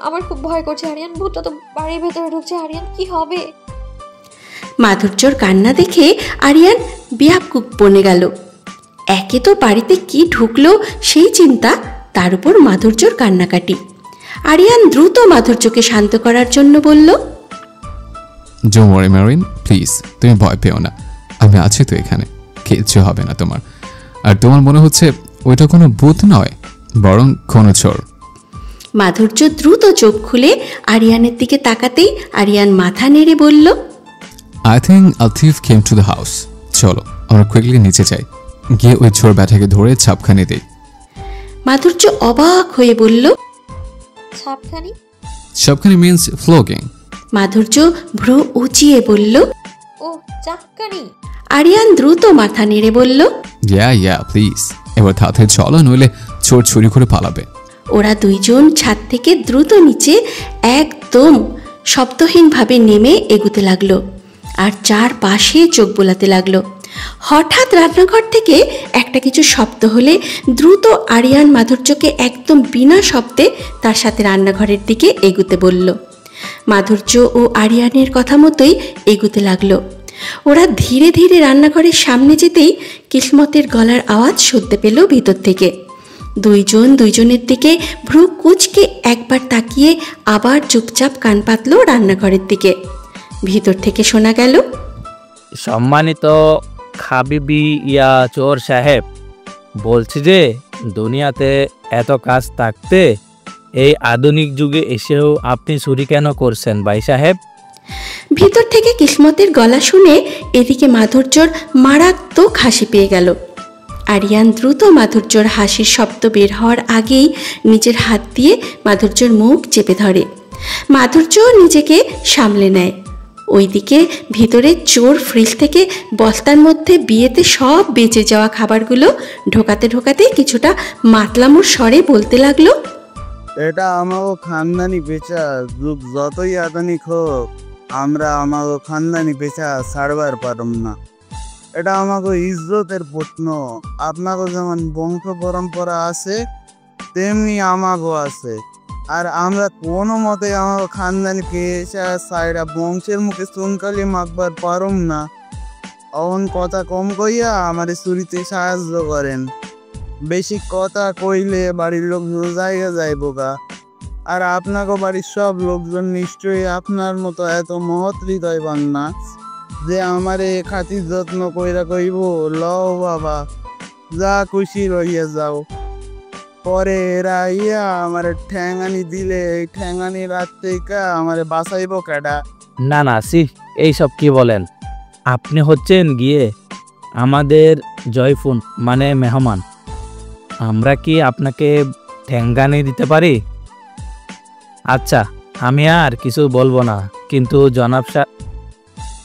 আমার খুব ভয় করছে আরিয়ান, ভূতটা তো বাড়ির ভেতরে ঢুকছে, আরিয়ান কি হবে? মাধুর্যর কান্না দেখে আরিয়ান বেয়াকুব বনে গেল। একে তো বাড়িতে কি ঢুকলো সেই চিন্তা, তার উপর মাধুর্যর কান্নাকাটি। আরিয়ান দ্রুত মাধুর্যকে শান্ত করার জন্য বলল, ডোন্ট ওয়ারি মেরিন, প্লিজ তুমি ভয় পেও না, আমি আছি তো এখানে, কিচ্ছু হবে না তোমার। আর তোমার মনে হচ্ছে ওইটা কোনো ভূত নয়, বরং কোনো চোর। মাধুর্য দ্রুত চোখ খুলে আরিয়ানের দিকে তাকাতেই আরিয়ান মাথা নেড়ে বলল, I think a thief came to the house. চলো আমরা কুইকলি নিচে যাই, গিয়ে ওই চোর ব্যাটাকে ধরে ছাপখানি দেই। মাধুর্য অবাক হয়ে বলল, ছাপখানি? ছাপখানি মিন্স ফ্লোগিং। মাধুর্য ভ্রু উঁচিয়ে বলল, ও চাপকানি। আরিয়ান দ্রুত মাথা নেড়ে বলল, ইয়া প্লিজ, এবার তাড়াতাড়ি চলো, নইলে চোর চুরি করে পালাবে। ওরা দুইজন ছাদ থেকে দ্রুত নিচে একদম শব্দহীনভাবে নেমে এগুতে লাগলো আর চারপাশে চোখ বোলাতে লাগলো। হঠাৎ রান্নাঘর থেকে একটা কিছু শব্দ হলে দ্রুত আরিয়ান মাধুর্যকে একদম বিনা শব্দে তার সাথে রান্নাঘরের দিকে এগুতে বলল। মাধুর্য ও আরিয়ানের কথা মতোই এগুতে লাগলো। ওরা ধীরে ধীরে রান্নাঘরের সামনে যেতেই কিসমতের গলার আওয়াজ শুনতে পেল ভিতর থেকে। দুইজন দুইজনের দিকে ভ্রু কুচকে একবার তাকিয়ে আবার চুপচাপ কান পাতল রান্নাঘরের দিকে। ভিতর থেকে শোনা গেল, সম্মানিত খাবিবি ইয়া চোর সাহেব, বলছি যে দুনিয়াতে এত কাজ থাকতে এই আধুনিক যুগে এসেও আপনি চুরি কেন করছেন ভাই সাহেব? ভিতর থেকে কিসমতের গলা শুনে এদিকে মাধুর্যর মারাত্মক হাসি পেয়ে গেল। আরিয়ান দ্রুত মাধুর্যর হাসির শব্দ বের হওয়ার আগেই নিজের হাত দিয়ে মাধুর্যর মুখ চেপে ধরে। মাধুর্য নিজেকে সামলে নেয়। ওইদিকে ভিতরে চোর ফ্রিজ থেকে বস্তার মধ্যে বিয়েতে সব বেঁচে যাওয়া খাবারগুলো ঢোকাতে ঢোকাতে কিছুটা মাতলামোর স্বরে বলতে লাগলো, এটা আমাকে খানদানি পেঁচা, যুগ যতই আধুনিক হোক আমরা আমাকে খানদানি পেঁচা ছাড়বার পারম না। এটা আমাকে ইজ্জতের প্রশ্ন। আপনাকে যেমন বংশ পরম্পরা আছে তেমনি আমাকেও আছে, আর আমরা কোনো মতে আমাকে খানদানি পেঁচা ছাড়া বংশের মুখে চুনকালি মাখবার পারম না। অন কথা কম কইয়া আমার চুরিতে সাহায্য করেন। বেশি কথা কইলে বাড়ির লোকজন জায়গা যায় বোকা। আর আপনাকে বাড়ির সব লোকজন নিশ্চয়ই আপনার মতো এত মহৎ হৃদয়বান না যে আমারে খাতির যত্ন কইরা কইব, লও বাবা যা খুশি রইয়া যাও। পরে এরা ইয়া আমার ঠ্যাঙানি দিলে এই ঠ্যাঙানি রাত থেকে আমারে বাঁচাইব কেডা? না না সি, এইসব কি বলেন? আপনি হচ্ছেন গিয়ে আমাদের জয়ফুন মানে মেহমান। আমরা কি আপনাকে ঠ্যাঙ্গানি দিতে পারি? আচ্ছা আমি আর কিছু বলবো না,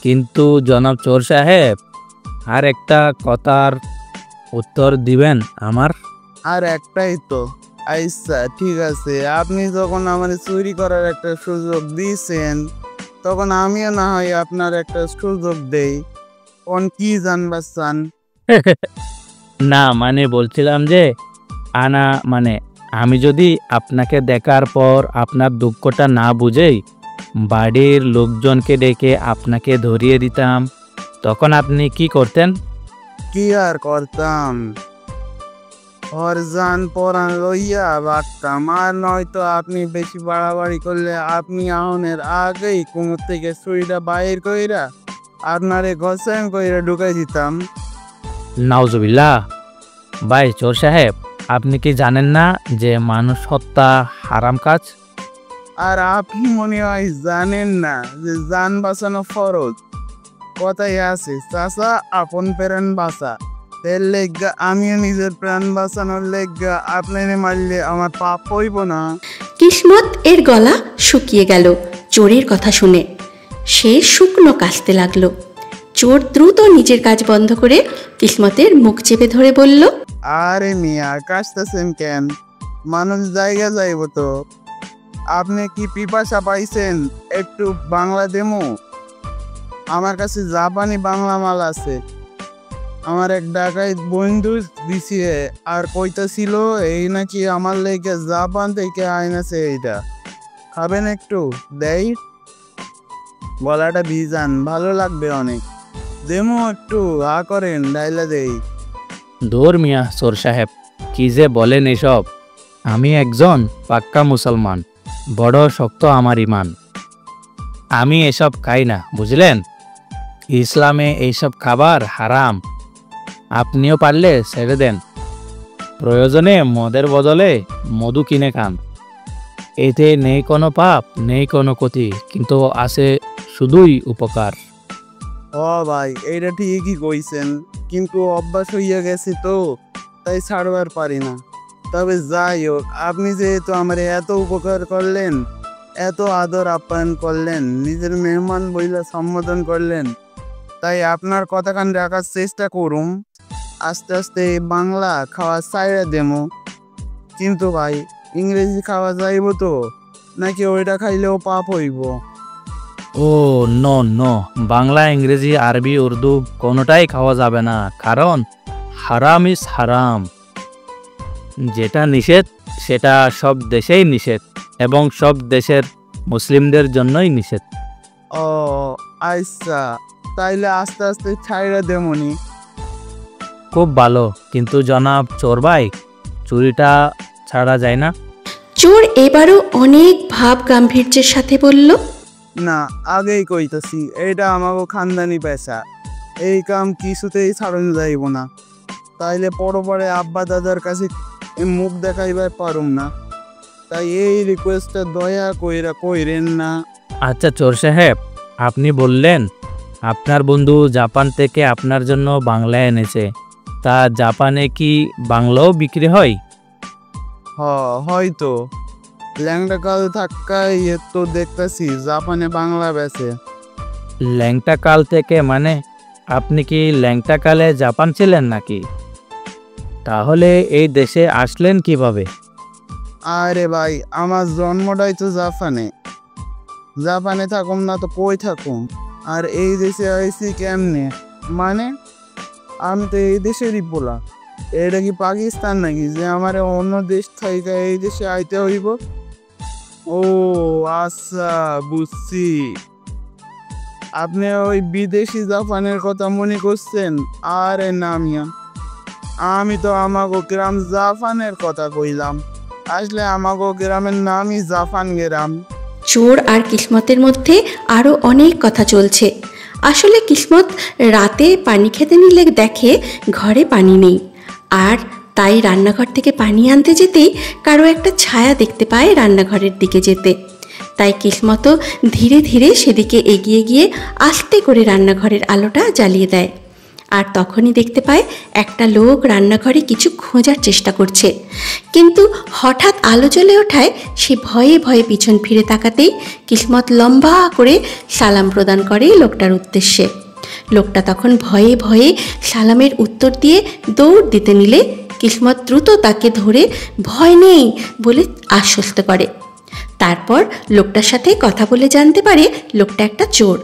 কিন্তু জনাব চোর সাহেব আর একটা কথার উত্তর দিবেন আমার? আর একটাই তো। আচ্ছা ঠিক আছে, আপনি যখন আমার চুরি করার একটা সুযোগ দিয়েছেন তখন আমিও না হয় আপনার একটা সুযোগ দেই। কোন কি জানবার চান? না মানে বলছিলাম যে আমি যদি আপনাকে দেখার পর আপনার দুঃখটা না বুঝেই বাড়ির লোকজনকে ডেকে আপনাকে ধরিয়ে দিতাম, তখন আপনি কি করতেন? কি আর করতাম, ওর জান পরান লইয়া বাড়তাম। আর নয়তো আপনি বেশি বাড়াবাড়ি করলে আপনি আহনের আগেই কুমোর থেকে সুইটা বাইর কইরা আপনারে ঘষাং কইরা ঢুকাই দিতাম। নাউজুবিল্লাহ। ভাই চোর সাহেব, আপনি কি জানেন না যে মানুষ হত্যা হারাম কাজ? আর আপনি মনে হয় জানেন না যে জান বাঁচানো ফরজ। কথাই আছে চাচা আপন প্রাণ বাঁচা। এর লেগা আমিও নিজের প্রাণ বাঁচানোর লেগা আপনারে মারলে আমার পাপ হইব না? কিসমত এর গলা শুকিয়ে গেল চোরের কথা শুনে। সে শুকনো কাশতে লাগলো। চোর দ্রুত নিজের কাজ বন্ধ করে কিসমতের মুখ চেপে ধরে বলল, আরে মিয়া কাশতেছেন কেন? মানুষ জায়গা যাইব তো। আপনি কি পিপাসা পাইছেন? একটু বাংলা দেমো? আমার কাছে জাপানি বাংলা মাল আছে। আমার এক ডাকাইত বন্ধু দিছে আর কইতাছিল এই নাকি আমার লেগে জাপান থেকে আইনাছে। এইটা খাবেন একটু? দেই, গলাটা ভিজান, ভালো লাগবে অনেক। দেমো একটু, করেন, ডাইলা দেই। দূর মিয়া চোর সাহেব, কি যে বলেন এসব? আমি একজন পাক্কা মুসলমান, বড় শক্ত আমার ইমান। আমি এসব খাই না, বুঝলেন? ইসলামে এইসব খাবার হারাম। আপনিও পারলে ছেড়ে দেন। প্রয়োজনে মদের বদলে মধু কিনে খান। এতে নেই কোনো পাপ, নেই কোনো ক্ষতি, কিন্তু আছে শুধুই উপকার। ও ভাই, এইটা ঠিকই কইছেন, কিন্তু অভ্যাস হইয়া গেছে তো, তাই ছাড়বার পারি না। তবে যাই হোক, আপনি যেহেতু আমার এত উপকার করলেন, এত আদর আপ্যায়ন করলেন, নিজের মেহমান বইলা সম্বোধন করলেন, তাই আপনার কথা কান রাখার চেষ্টা করুম। আস্তে আস্তে বাংলা খাওয়া ছাইড়া দেমো। কিন্তু ভাই, ইংরেজি খাওয়া যাইব তো, নাকি ওইটা খাইলেও পাপ হইব? ও নো নো, বাংলা, ইংরেজি, আরবি, উর্দু কোনোটাই খাওয়া যাবে না, কারণ হারাম ইজ হারাম। যেটা নিষেধ সেটা সব দেশেই নিষেধ, এবং সব দেশের মুসলিমদের জন্যই নিষেধ। ও আচ্ছা, তাইলে আস্তে আস্তে ছাইড়া দেমনি। খুব ভালো, কিন্তু জনাব চোর ভাই, চুরিটা ছাড়া যায় না? চোর এবারও অনেক ভাব গাম্ভীর্যের সাথে বলল, না, আগেই কইতাছি, এইটা আমাকে খানদানি পেশা। এই কাম কিছুতেই ছাড়ানো যাইব না, তাইলে পরে আব্বা দাদার কাছে মুখ দেখাইবার পারুম না। তাই এই রিকোয়েস্টটা দয়া কইরা কইরেন না। আচ্ছা চোর সাহেব, আপনি বললেন আপনার বন্ধু জাপান থেকে আপনার জন্য বাংলা এনেছে, তা জাপানে কি বাংলাও বিক্রি হয়? হয়তো। ল্যাংটা কাল থাকাই তো দেখতেছি জাপানে বাংলা বেচে। ল্যাংটা কাল থেকে মানে আপনি কি ল্যাংটা কালে জাপান ছিলেন নাকি? তাহলে এই দেশে আসলেন কিভাবে? আরে ভাই, আমার জন্মটাই তো জাপানে। জাপানে থাকুম না তো কই থাকুম? আর এই দেশে আইছি কেমনে? মানে আমি তো এই দেশেরই পোলা। এটা কি পাকিস্তান নাকি যে আমার অন্য দেশ থেকে এই দেশে আইতে হইব? ও আচ্ছা, বুঝছি। আপনি ওই বিদেশি জাপানের কথা মনে করছেন? আরে না মিয়া, আমি তো আমাগো গ্রাম জাপানের কথা কইলাম। আসলে আমাগো গ্রামের নামই জাপান গ্রাম। চোর আর কিসমতের মধ্যে আরও অনেক কথা চলছে। আসলে কিসমত রাতে পানি খেতে নিলে দেখে ঘরে পানি নেই, আর তাই রান্নাঘর থেকে পানি আনতে যেতেই কারো একটা ছায়া দেখতে পায় রান্নাঘরের দিকে যেতে। তাই কিসমতও ধীরে ধীরে সেদিকে এগিয়ে গিয়ে আস্তে করে রান্নাঘরের আলোটা জ্বালিয়ে দেয়। আর তখনই দেখতে পায় একটা লোক রান্নাঘরে কিছু খোঁজার চেষ্টা করছে, কিন্তু হঠাৎ আলো জ্বলে ওঠায় সে ভয়ে ভয়ে পিছন ফিরে তাকাতেই কিসমত লম্বা করে সালাম প্রদান করে লোকটার উদ্দেশ্যে। লোকটা তখন ভয়ে ভয়ে সালামের উত্তর দিয়ে দৌড় দিতে নিলে কিসমত দ্রুত তাকে ধরে ভয় নেই বলে আশ্বস্ত করে। তারপর লোকটার সাথে কথা বলে জানতে পারে লোকটা একটা চোর।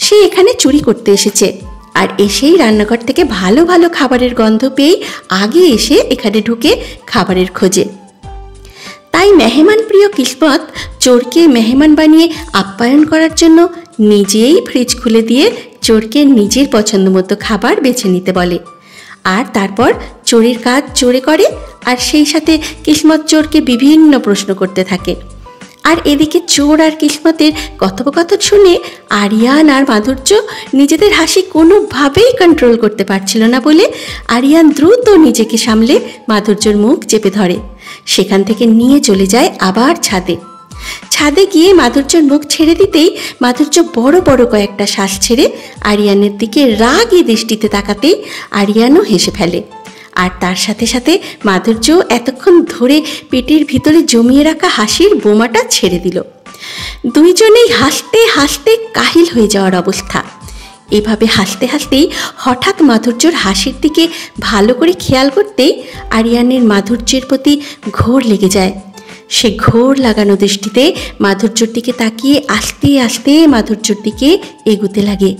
সে এখানে চুরি করতে এসেছে, আর এসেই রান্নাঘর থেকে ভালো ভালো খাবারের গন্ধ পেয়ে আগে এসে এখানে ঢুকে খাবারের খোঁজে। তাই মেহমান প্রিয় কিসমত চোরকে মেহমান বানিয়ে আপ্যায়ন করার জন্য নিজেই ফ্রিজ খুলে দিয়ে চোরকে নিজের পছন্দ মতো খাবার বেছে নিতে বলে। আর তারপর চোরের কাজ চোরে করে, আর সেই সাথে কিসমত চোরকে বিভিন্ন প্রশ্ন করতে থাকে। আর এদিকে চোর আর কিসমতের কথোপকথন শুনে আরিয়ান আর মাধুর্য নিজেদের হাসি কোনোভাবেই কন্ট্রোল করতে পারছিল না বলে আরিয়ান দ্রুত নিজেকে সামলে মাধুর্যর মুখ চেপে ধরে। সেখান থেকে নিয়ে চলে যায় আবার ছাদে। ছাদে গিয়ে মাধুর্যর মুখ ছেড়ে দিতেই মাধুর্য বড় বড় কয়েকটা শ্বাস ছেড়ে আরিয়ানের দিকে রাগী দৃষ্টিতে তাকাতেই আরিয়ানও হেসে ফেলে। আর তার সাথে সাথে মাধুর্য এতক্ষণ ধরে পেটের ভিতরে জমিয়ে রাখা হাসির বোমাটা ছেড়ে দিল। দুইজনেই হাসতে হাসতে কাহিল হয়ে যাওয়ার অবস্থা। এভাবে হাসতে হাসতেই হঠাৎ মাধুর্যর হাসির দিকে ভালো করে খেয়াল করতেই আরিয়ানের মাধুর্যের প্রতি ঘোর লেগে যায়। সে ঘোর লাগানো দৃষ্টিতে মাধুর্যর দিকে তাকিয়ে আস্তে আস্তে মাধুর্যর দিকে এগুতে লাগে।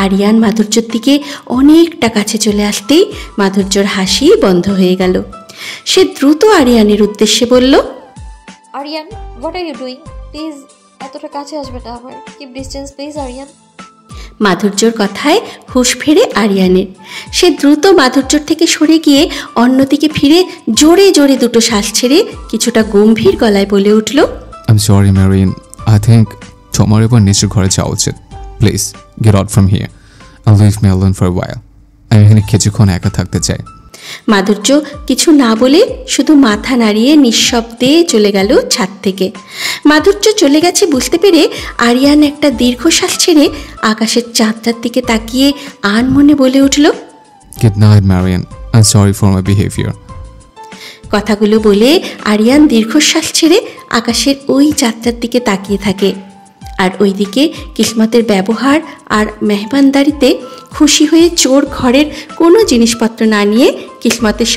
আরিয়ান মাধুর্যর দিকে অনেকটা কাছে চলে আসতেই মাধুর্যর হাসি বন্ধ হয়ে গেল। সে দ্রুত আরিয়ানের উদ্দেশ্যে বলল, Aryan, what are you doing? Please এতটা কাছে আসবে না আমার। Keep distance please Aryan. মাধুর্যর কথায় হুঁশ ফেরে আরিয়ানের। সে দ্রুত মাধুর্যর থেকে সরে গিয়ে অন্যদিকে ফিরে জোরে জোরে দুটো শ্বাস ছেড়ে কিছুটা গম্ভীর গলায় বলে উঠল, I am sorry marine, I think তোমার এবার নিচের ঘরে যাওয়া উচিত। Please get out from here and leave me alone for a while. আমি এখানে কিছুক্ষণ একা থাকতে চাই। মাধুর্য কিছু না বলে শুধু মাথা নাড়িয়ে নিঃশব্দে চলে গেল ছাদ থেকে। মাধুর্য চলে গেছে বুঝতে পেরে আরিয়ান একটা দীর্ঘশ্বাস ছেড়ে আকাশের চাঁদটার দিকে তাকিয়ে আনমনে বলে উঠল, good night marine, I am sorry for my behaviour. কথাগুলো বলে আরিয়ান দীর্ঘশ্বাস ছেড়ে আকাশের ওই চাঁদটার দিকে তাকিয়ে থাকে। আর ওইদিকে কিসমতের ব্যবহার আর মেহমানদারিতে খুশি হয়ে চোর ঘরের কোনো জিনিসপত্র না নিয়ে কিসমতের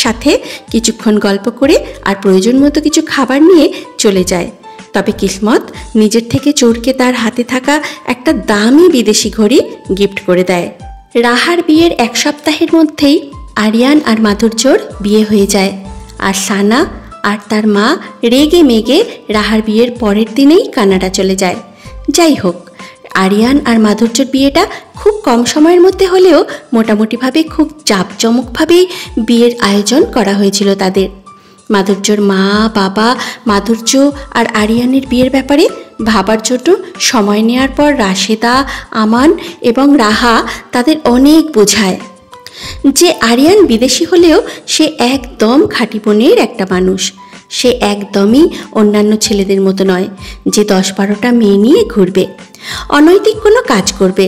সাথে কিছুক্ষণ গল্প করে আর প্রয়োজন মতো কিছু খাবার নিয়ে চলে যায়। তবে কিসমত নিজের থেকে চোরকে তার হাতে থাকা একটা দামি বিদেশি ঘড়ি গিফট করে দেয়। রাহার বিয়ের 1 সপ্তাহের মধ্যেই আরিয়ান আর মাধুর্যর বিয়ে হয়ে যায়। আর সানা আর তার মা রেগে মেগে রাহার বিয়ের পরের দিনেই কানাডা চলে যায়। যাই হোক, আরিয়ান আর মাধুর্যর বিয়েটা খুব কম সময়ের মধ্যে হলেও মোটামুটিভাবে খুব জাঁকজমকভাবেই বিয়ের আয়োজন করা হয়েছিল তাদের। মাধুর্যর মা বাবা মাধুর্য আর আরিয়ানের বিয়ের ব্যাপারে ভাবার জন্য সময় নেওয়ার পর রাশেদা, আমান এবং রাহা তাদের অনেক বোঝায় যে আরিয়ান বিদেশি হলেও সে একদম খাঁটি মনের একটা মানুষ। সে একদমই অন্যান্য ছেলেদের মতো নয় যে 10-12টা মেয়ে নিয়ে ঘুরবে, অনৈতিক কোনো কাজ করবে।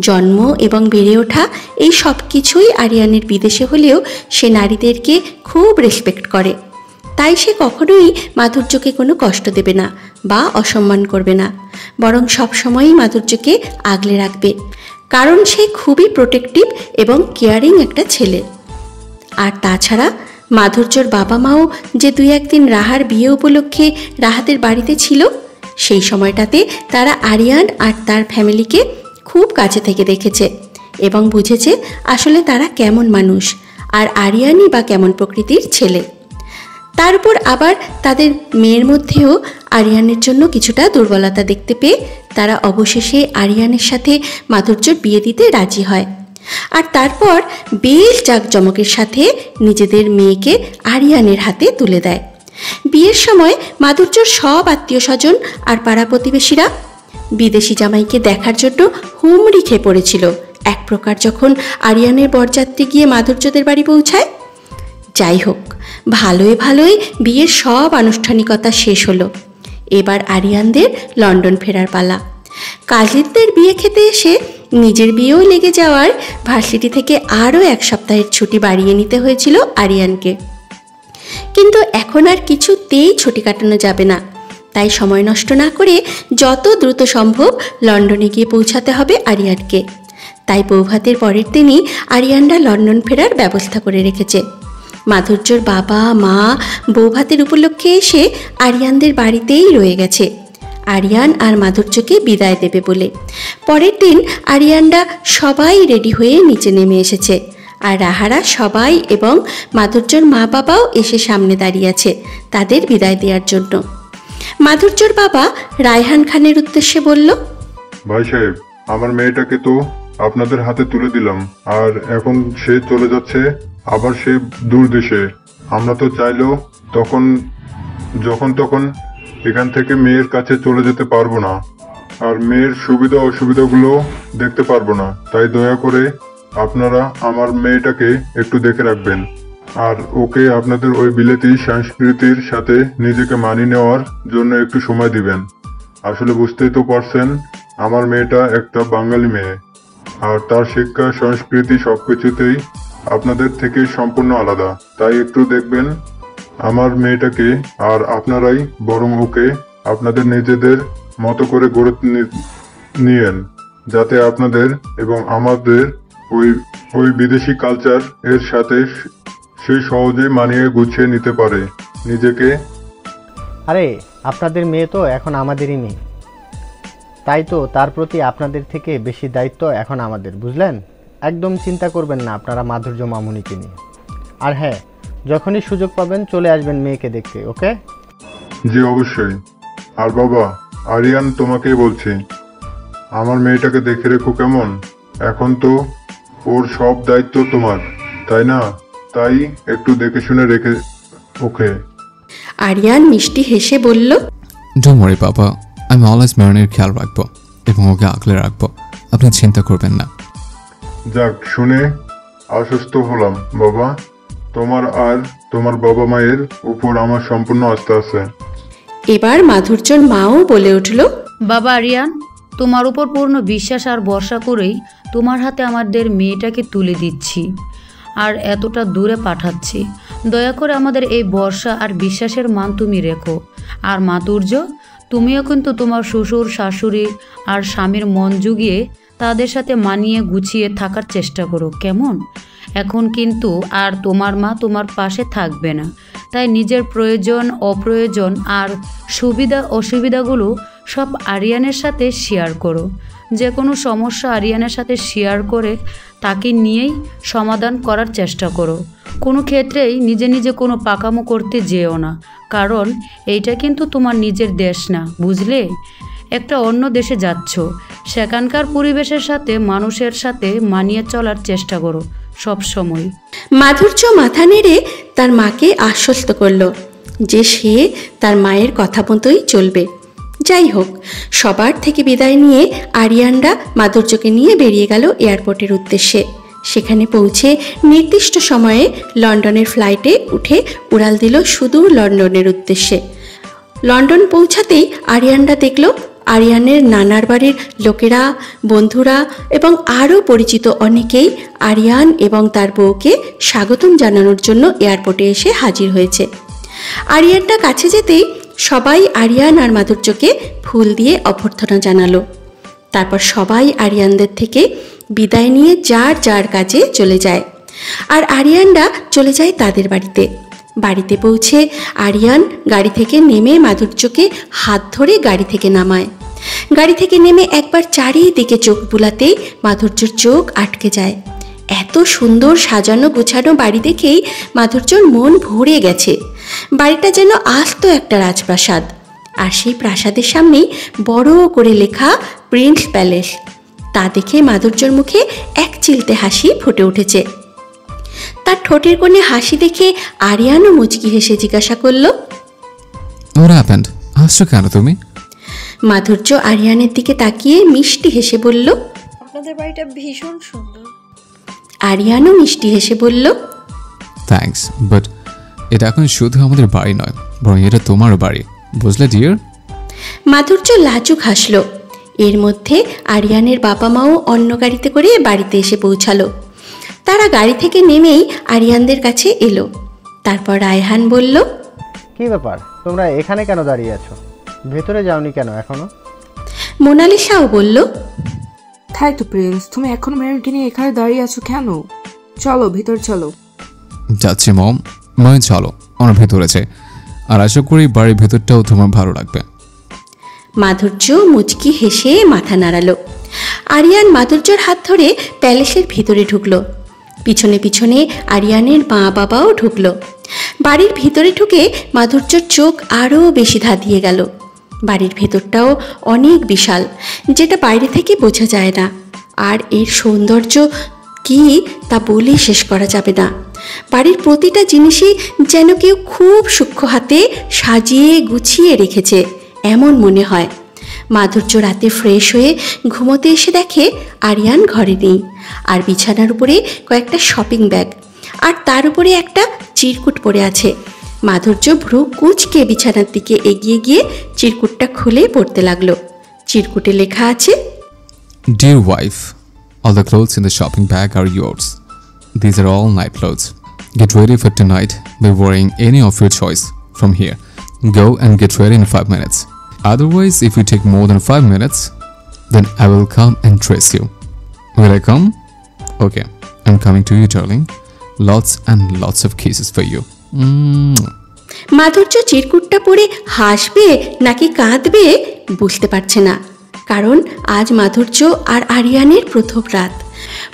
জন্ম এবং বেড়ে ওঠা এই সব কিছুই আরিয়ানের বিদেশে হলেও সে নারীদেরকে খুব রেসপেক্ট করে। তাই সে কখনোই মাধুর্যকে কোনো কষ্ট দেবে না বা অসম্মান করবে না, বরং সবসময়ই মাধুর্যকে আগলে রাখবে, কারণ সে খুবই প্রোটেক্টিভ এবং কেয়ারিং একটা ছেলে। আর তাছাড়া মাধুর্যর বাবা মাও যে 2-1 দিন রাহার বিয়ে উপলক্ষে রাহাতের বাড়িতে ছিল, সেই সময়টাতে তারা আরিয়ান আর তার ফ্যামিলিকে খুব কাছে থেকে দেখেছে এবং বুঝেছে আসলে তারা কেমন মানুষ আর আরিয়ানই বা কেমন প্রকৃতির ছেলে। তার উপর আবার তাদের মেয়ের মধ্যেও আরিয়ানের জন্য কিছুটা দুর্বলতা দেখতে পেয়ে তারা অবশেষে আরিয়ানের সাথে মাধুর্যর বিয়ে দিতে রাজি হয়। আর তারপর বেশ জাঁকজমকের সাথে নিজেদের মেয়েকে আরিয়ানের হাতে তুলে দেয়। বিয়ের সময় মাধুর্যর সব আত্মীয় স্বজন আর পাড়া প্রতিবেশীরা বিদেশি জামাইকে দেখার জন্য হুমড়ি খেয়ে পড়েছিল এক প্রকার যখন আরিয়ানের বরযাত্রী গিয়ে মাধুর্যদের বাড়ি পৌঁছায়। যাই হোক, ভালোই ভালোই বিয়ের সব আনুষ্ঠানিকতা শেষ হলো। এবার আরিয়ানদের লন্ডন ফেরার পালা। কাজিনদের বিয়ে খেতে এসে নিজের বিয়েও লেগে যাওয়ার ভার্সিটি থেকে আরও 1 সপ্তাহের ছুটি বাড়িয়ে নিতে হয়েছিল আরিয়ানকে। কিন্তু এখন আর কিছুতেই ছুটি কাটানো যাবে না, তাই সময় নষ্ট না করে যত দ্রুত সম্ভব লন্ডনে গিয়ে পৌঁছাতে হবে আরিয়ানকে। তাই বৌভাতের পরের দিনই আরিয়ানরা লন্ডন ফেরার ব্যবস্থা করে রেখেছে। মাধুর্যর বাবা মা বৌভাতের উপলক্ষে এসে আরিয়ানদের বাড়িতেই রয়ে গেছে আরিয়ান আর মাধুর্যকে বিদায় দেবে বলে। পরের দিন আরিয়ানরা সবাই রেডি হয়ে নিচে নেমে এসেছে আর রাহারা সবাই এবং মাধুর্যর মা বাবাও এসে সামনে দাঁড়িয়ে আছে তাদের বিদায় দেওয়ার জন্য। মাধুর্যর বাবা রায়হান খানের উদ্দেশ্যে বলল, ভাই সাহেব, আমার মেয়েটাকে তো আপনাদের হাতে তুলে দিলাম, আর এখন সে চলে যাচ্ছে আবার সে দূর দেশে। আমরা তো চাইলেও যখন তখন এখান থেকে মেয়ের কাছে চলে যেতে পারবো না, আর মেয়ের সুবিধা অসুবিধাগুলো দেখতে পারবো না। তাই দয়া করে আপনারা আমার মেয়েটাকে একটু দেখে রাখবেন। আর ওকে আপনাদের ওই বিলেতি সংস্কৃতির সাথে নিজেকে মানিয়ে নেওয়ার জন্য একটু সময় দিবেন। আসলে বুঝতেই তো পারছেন, আমার মেয়েটা একটা বাঙালি মেয়ে, আর তার শিক্ষা সংস্কৃতি সবকিছুতেই আপনাদের থেকে সম্পূর্ণ আলাদা। তাই একটু দেখবেন আমার মেয়েটাকে, আর আপনারাই বরং ওকে আপনাদের নিজেদের মতো করে গড়ে নিয়েন, যাতে আপনাদের এবং আমাদের ওই বিদেশি কালচার এর সাথে সে সহজে মানিয়ে গুছিয়ে নিতে পারে নিজেকে। আরে আপনাদের মেয়ে তো এখন আমাদেরই মেয়ে, তাই তো তার প্রতি আপনাদের থেকে বেশি দায়িত্ব এখন আমাদের, বুঝলেন? একদম চিন্তা করবেন না আপনারা মাধুর্য মামুনিকে নিয়ে। আর হ্যাঁ, যখনই সুযোগ পাবেন চলে আসবেন মেয়েকে দেখতে, ওকে? জি অবশ্যই। আর বাবা, আরিয়ান তোমাকেই বলছি, আমার মেয়েটাকে দেখে রেখো কেমন? এখন তো ওর সব দায়িত্ব তোমার, তাই না? তাই একটু দেখে শুনে রেখে ওকে। আরিয়ান মিষ্টি হেসে বলল, ডোন্ট ওয়ারি বাবা, আমি অলওয়েজ মেরিনের খেয়াল রাখবো এবং ওকে আগলে রাখবো, আপনি চিন্তা করবেন না। যাক, শুনে আশ্বস্ত হলাম বাবা। তোমার আর তোমার বাবা মায়ের উপর আমার সম্পূর্ণ আস্থা আছে। এবার মাধুর্যর মাও বলে উঠল, বাবা আরিয়ান, তোমার উপর পূর্ণ বিশ্বাস আর ভরসা করেই তোমার হাতে আমাদের মেয়েটাকে তুলে দিচ্ছি আর এতটা দূরে পাঠাচ্ছি। দয়া করে আমাদের এই ভরসা আর বিশ্বাসের মান তুমি রেখো। আর মাধুর্য, তুমিও কিন্তু তোমার শ্বশুর শাশুড়ি আর স্বামীর মন জুগিয়ে তাদের সাথে মানিয়ে গুছিয়ে থাকার চেষ্টা করো, কেমন? এখন কিন্তু আর তোমার মা তোমার পাশে থাকবে না, তাই নিজের প্রয়োজন অপ্রয়োজন আর সুবিধা অসুবিধাগুলো সব আরিয়ানের সাথে শেয়ার করো। যে কোনো সমস্যা আরিয়ানের সাথে শেয়ার করে তাকে নিয়েই সমাধান করার চেষ্টা করো। কোনো ক্ষেত্রেই নিজে নিজে কোনো পাকামো করতে যেও না, কারণ এইটা কিন্তু তোমার নিজের দেশ না, বুঝলে? একটা অন্য দেশে যাচ্ছ, সেখানকার পরিবেশের সাথে মানুষের সাথে মানিয়ে চলার চেষ্টা করো সব সময়। মাধুর্য মাথা নেড়ে তার মাকে আশ্বস্ত করল যে সে তার মায়ের কথা মতোই চলবে। যাই হোক, সবার থেকে বিদায় নিয়ে আরিয়ানরা মাধুর্যকে নিয়ে বেরিয়ে গেল এয়ারপোর্টের উদ্দেশ্যে। সেখানে পৌঁছে নির্দিষ্ট সময়ে লন্ডনের ফ্লাইটে উঠে উড়াল দিল সুদূর লন্ডনের উদ্দেশ্যে। লন্ডন পৌঁছাতেই আরিয়ানরা দেখল আরিয়ানের নানার বাড়ির লোকেরা, বন্ধুরা এবং আরও পরিচিত অনেকেই আরিয়ান এবং তার বউকে স্বাগতম জানানোর জন্য এয়ারপোর্টে এসে হাজির হয়েছে। আরিয়ানটা কাছে যেতেই সবাই আরিয়ান আর মাধুর্যকে ফুল দিয়ে অভ্যর্থনা জানালো। তারপর সবাই আরিয়ানদের থেকে বিদায় নিয়ে যার যার কাজে চলে যায়, আর আরিয়ানরা চলে যায় তাদের বাড়িতে। বাড়িতে পৌঁছে আরিয়ান গাড়ি থেকে নেমে মাধুর্যকে হাত ধরে গাড়ি থেকে নামায়। গাড়ি থেকে নেমে একবার চারিদিকে চোখ বুলাতেই মাধুর্যর চোখ আটকে যায়। এত সুন্দর সাজানো গোছানো বাড়ি দেখেই মাধুর্যর মন ভরে গেছে। বাড়িটা যেন আস্ত একটা রাজপ্রাসাদ, আর সেই প্রাসাদের সামনেই বড় করে লেখা প্রিন্স প্যালেস। তা দেখে মাধুর্যর মুখে এক চিলতে হাসি ফুটে উঠেছে। তার ঠোঁটের কোণে হাসি দেখে আরিয়ানও মুচকি হেসে জিজ্ঞাসা করল, What happened? হাসছো কেন তুমি? মাধুর্য আরিয়ানের দিকে তাকিয়ে মিষ্টি হেসে বলল, আপনাদের বাড়িটা ভীষণ সুন্দর। আরিয়ানও মিষ্টি হেসে বলল, থ্যাঙ্কস, বাট এটা এখন শুধু আমাদের বাড়ি নয়, বরং এটা তোমার বাড়ি, বুঝলে ডিয়ার? মাধুর্য লাজুক হাসল। এর মধ্যে আরিয়ানের বাবা মাও অন্য গাড়িতে করে বাড়িতে এসে পৌঁছালো। তারা গাড়ি থেকে নেমেই আরিয়ানদের কাছে এলো। তারপর রায়হান বলল, কি ব্যাপার, তোমরা এখানে কেন দাঁড়িয়ে আছো? ভেতরে যাওনি কেন এখনো? মোনালিসাও বলল, তাই তো প্রিন্স, তুমি এখন মেরিনকে নিয়ে এখানে দাঁড়িয়ে আছো কেন? চলো ভিতর চলো। যাচ্ছি মম, চলো আমরা ভেতরে যাই, আর আশা করি বাড়ির ভেতরটাও তোমার ভালো লাগবে। মাধুর্য মুচকি হেসে মাথা নাড়ালো। আরিয়ান মাধুর্যর হাত ধরে প্যালেসের ভিতরে ঢুকলো। পিছনে পিছনে আরিয়ানের মা বাবাও ঢুকলো। বাড়ির ভিতরে ঢুকে মাধুর্যর চোখ আরও বেশি ধাঁধিয়ে গেল। বাড়ির ভেতরটাও অনেক বিশাল, যেটা বাইরে থেকে বোঝা যায় না। আর এর সৌন্দর্য কি তা বলে শেষ করা যাবে না। বাড়ির প্রতিটা জিনিসই যেন কেউ খুব সূক্ষ্ম হাতে সাজিয়ে গুছিয়ে রেখেছে এমন মনে হয়। মাধুর্য রাতে ফ্রেশ হয়ে ঘুমোতে এসে দেখে আরিয়ান ঘরে নেই, আর বিছানার উপরে কয়েকটা শপিং ব্যাগ, আর তার উপরে একটা চিরকুট পড়ে আছে। মাধুর্য ভ্রু কুঁচকে বিছানার দিকে এগিয়ে গিয়ে চিরকুটটা খুলে পড়তে লাগলো। চিরকুটে লেখা আছে, Dear wife, all the clothes in the shopping bag are yours. These are all night clothes. Get ready for tonight by wearing any of your choice from here. Go and get ready in 5 minutes. Otherwise, if you take more than 5 minutes, then I will come and trace you. Will I come? Okay, I'm coming to you, darling. Lots and lots of kisses for you. মাধুর্য চিরকুটটা পড়ে হাসবে নাকি কাঁদবে বুঝতে পারছে না, কারণ আজ মাধুর্য আর আরিয়ানের প্রথম রাত।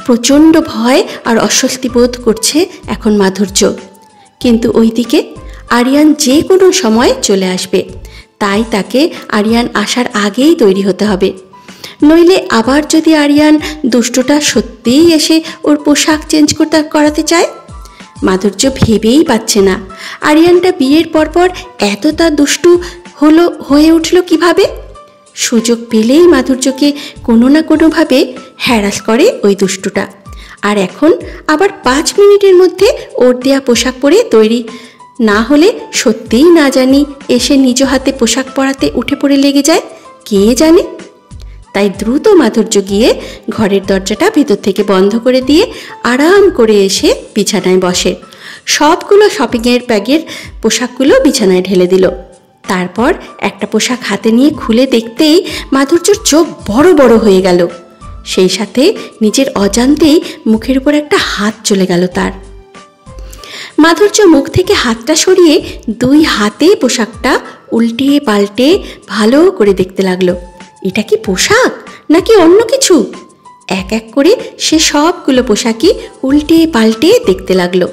প্রচণ্ড ভয় আর অস্বস্তি বোধ করছে এখন মাধুর্য। কিন্তু ওইদিকে আরিয়ান যে কোনো সময় চলে আসবে, তাই তাকে আরিয়ান আসার আগেই তৈরি হতে হবে। নইলে আবার যদি আরিয়ান দুষ্টটা সত্যিই এসে ওর পোশাক চেঞ্জ করাতে চায়। মাধুর্য ভেবেই পাচ্ছে না আরিয়ানটা বিয়ের পরপর এতটা দুষ্টু হয়ে উঠল কিভাবে। সুযোগ পেলেই মাধুর্যকে কোনো না কোনোভাবে হ্যারাস করে ওই দুষ্টুটা। আর এখন আবার 5 মিনিটের মধ্যে ওর দেয়া পোশাক পরে তৈরি না হলে সত্যিই না জানি এসে নিজ হাতে পোশাক পরাতে উঠে পড়ে লেগে যায়, কে জানে। তাই দ্রুত মাধুর্য গিয়ে ঘরের দরজাটা ভেতর থেকে বন্ধ করে দিয়ে আরাম করে এসে বিছানায় বসে। সবগুলো শপিংয়ের ব্যাগের পোশাকগুলো বিছানায় ঢেলে দিল। তারপর একটা পোশাক হাতে নিয়ে খুলে দেখতেই মাধুর্যর চোখ বড় বড় হয়ে গেল। সেই সাথে নিজের অজান্তেই মুখের উপর একটা হাত চলে গেল তার। মাধুর্য মুখ থেকে হাতটা সরিয়ে 2 হাতে পোশাকটা উল্টে পাল্টে ভালো করে দেখতে লাগলো। এটা কি পোশাক নাকি অন্য কিছু? এক এক করে সে সবগুলো পোশাকই উল্টে পাল্টে দেখতে লাগলো।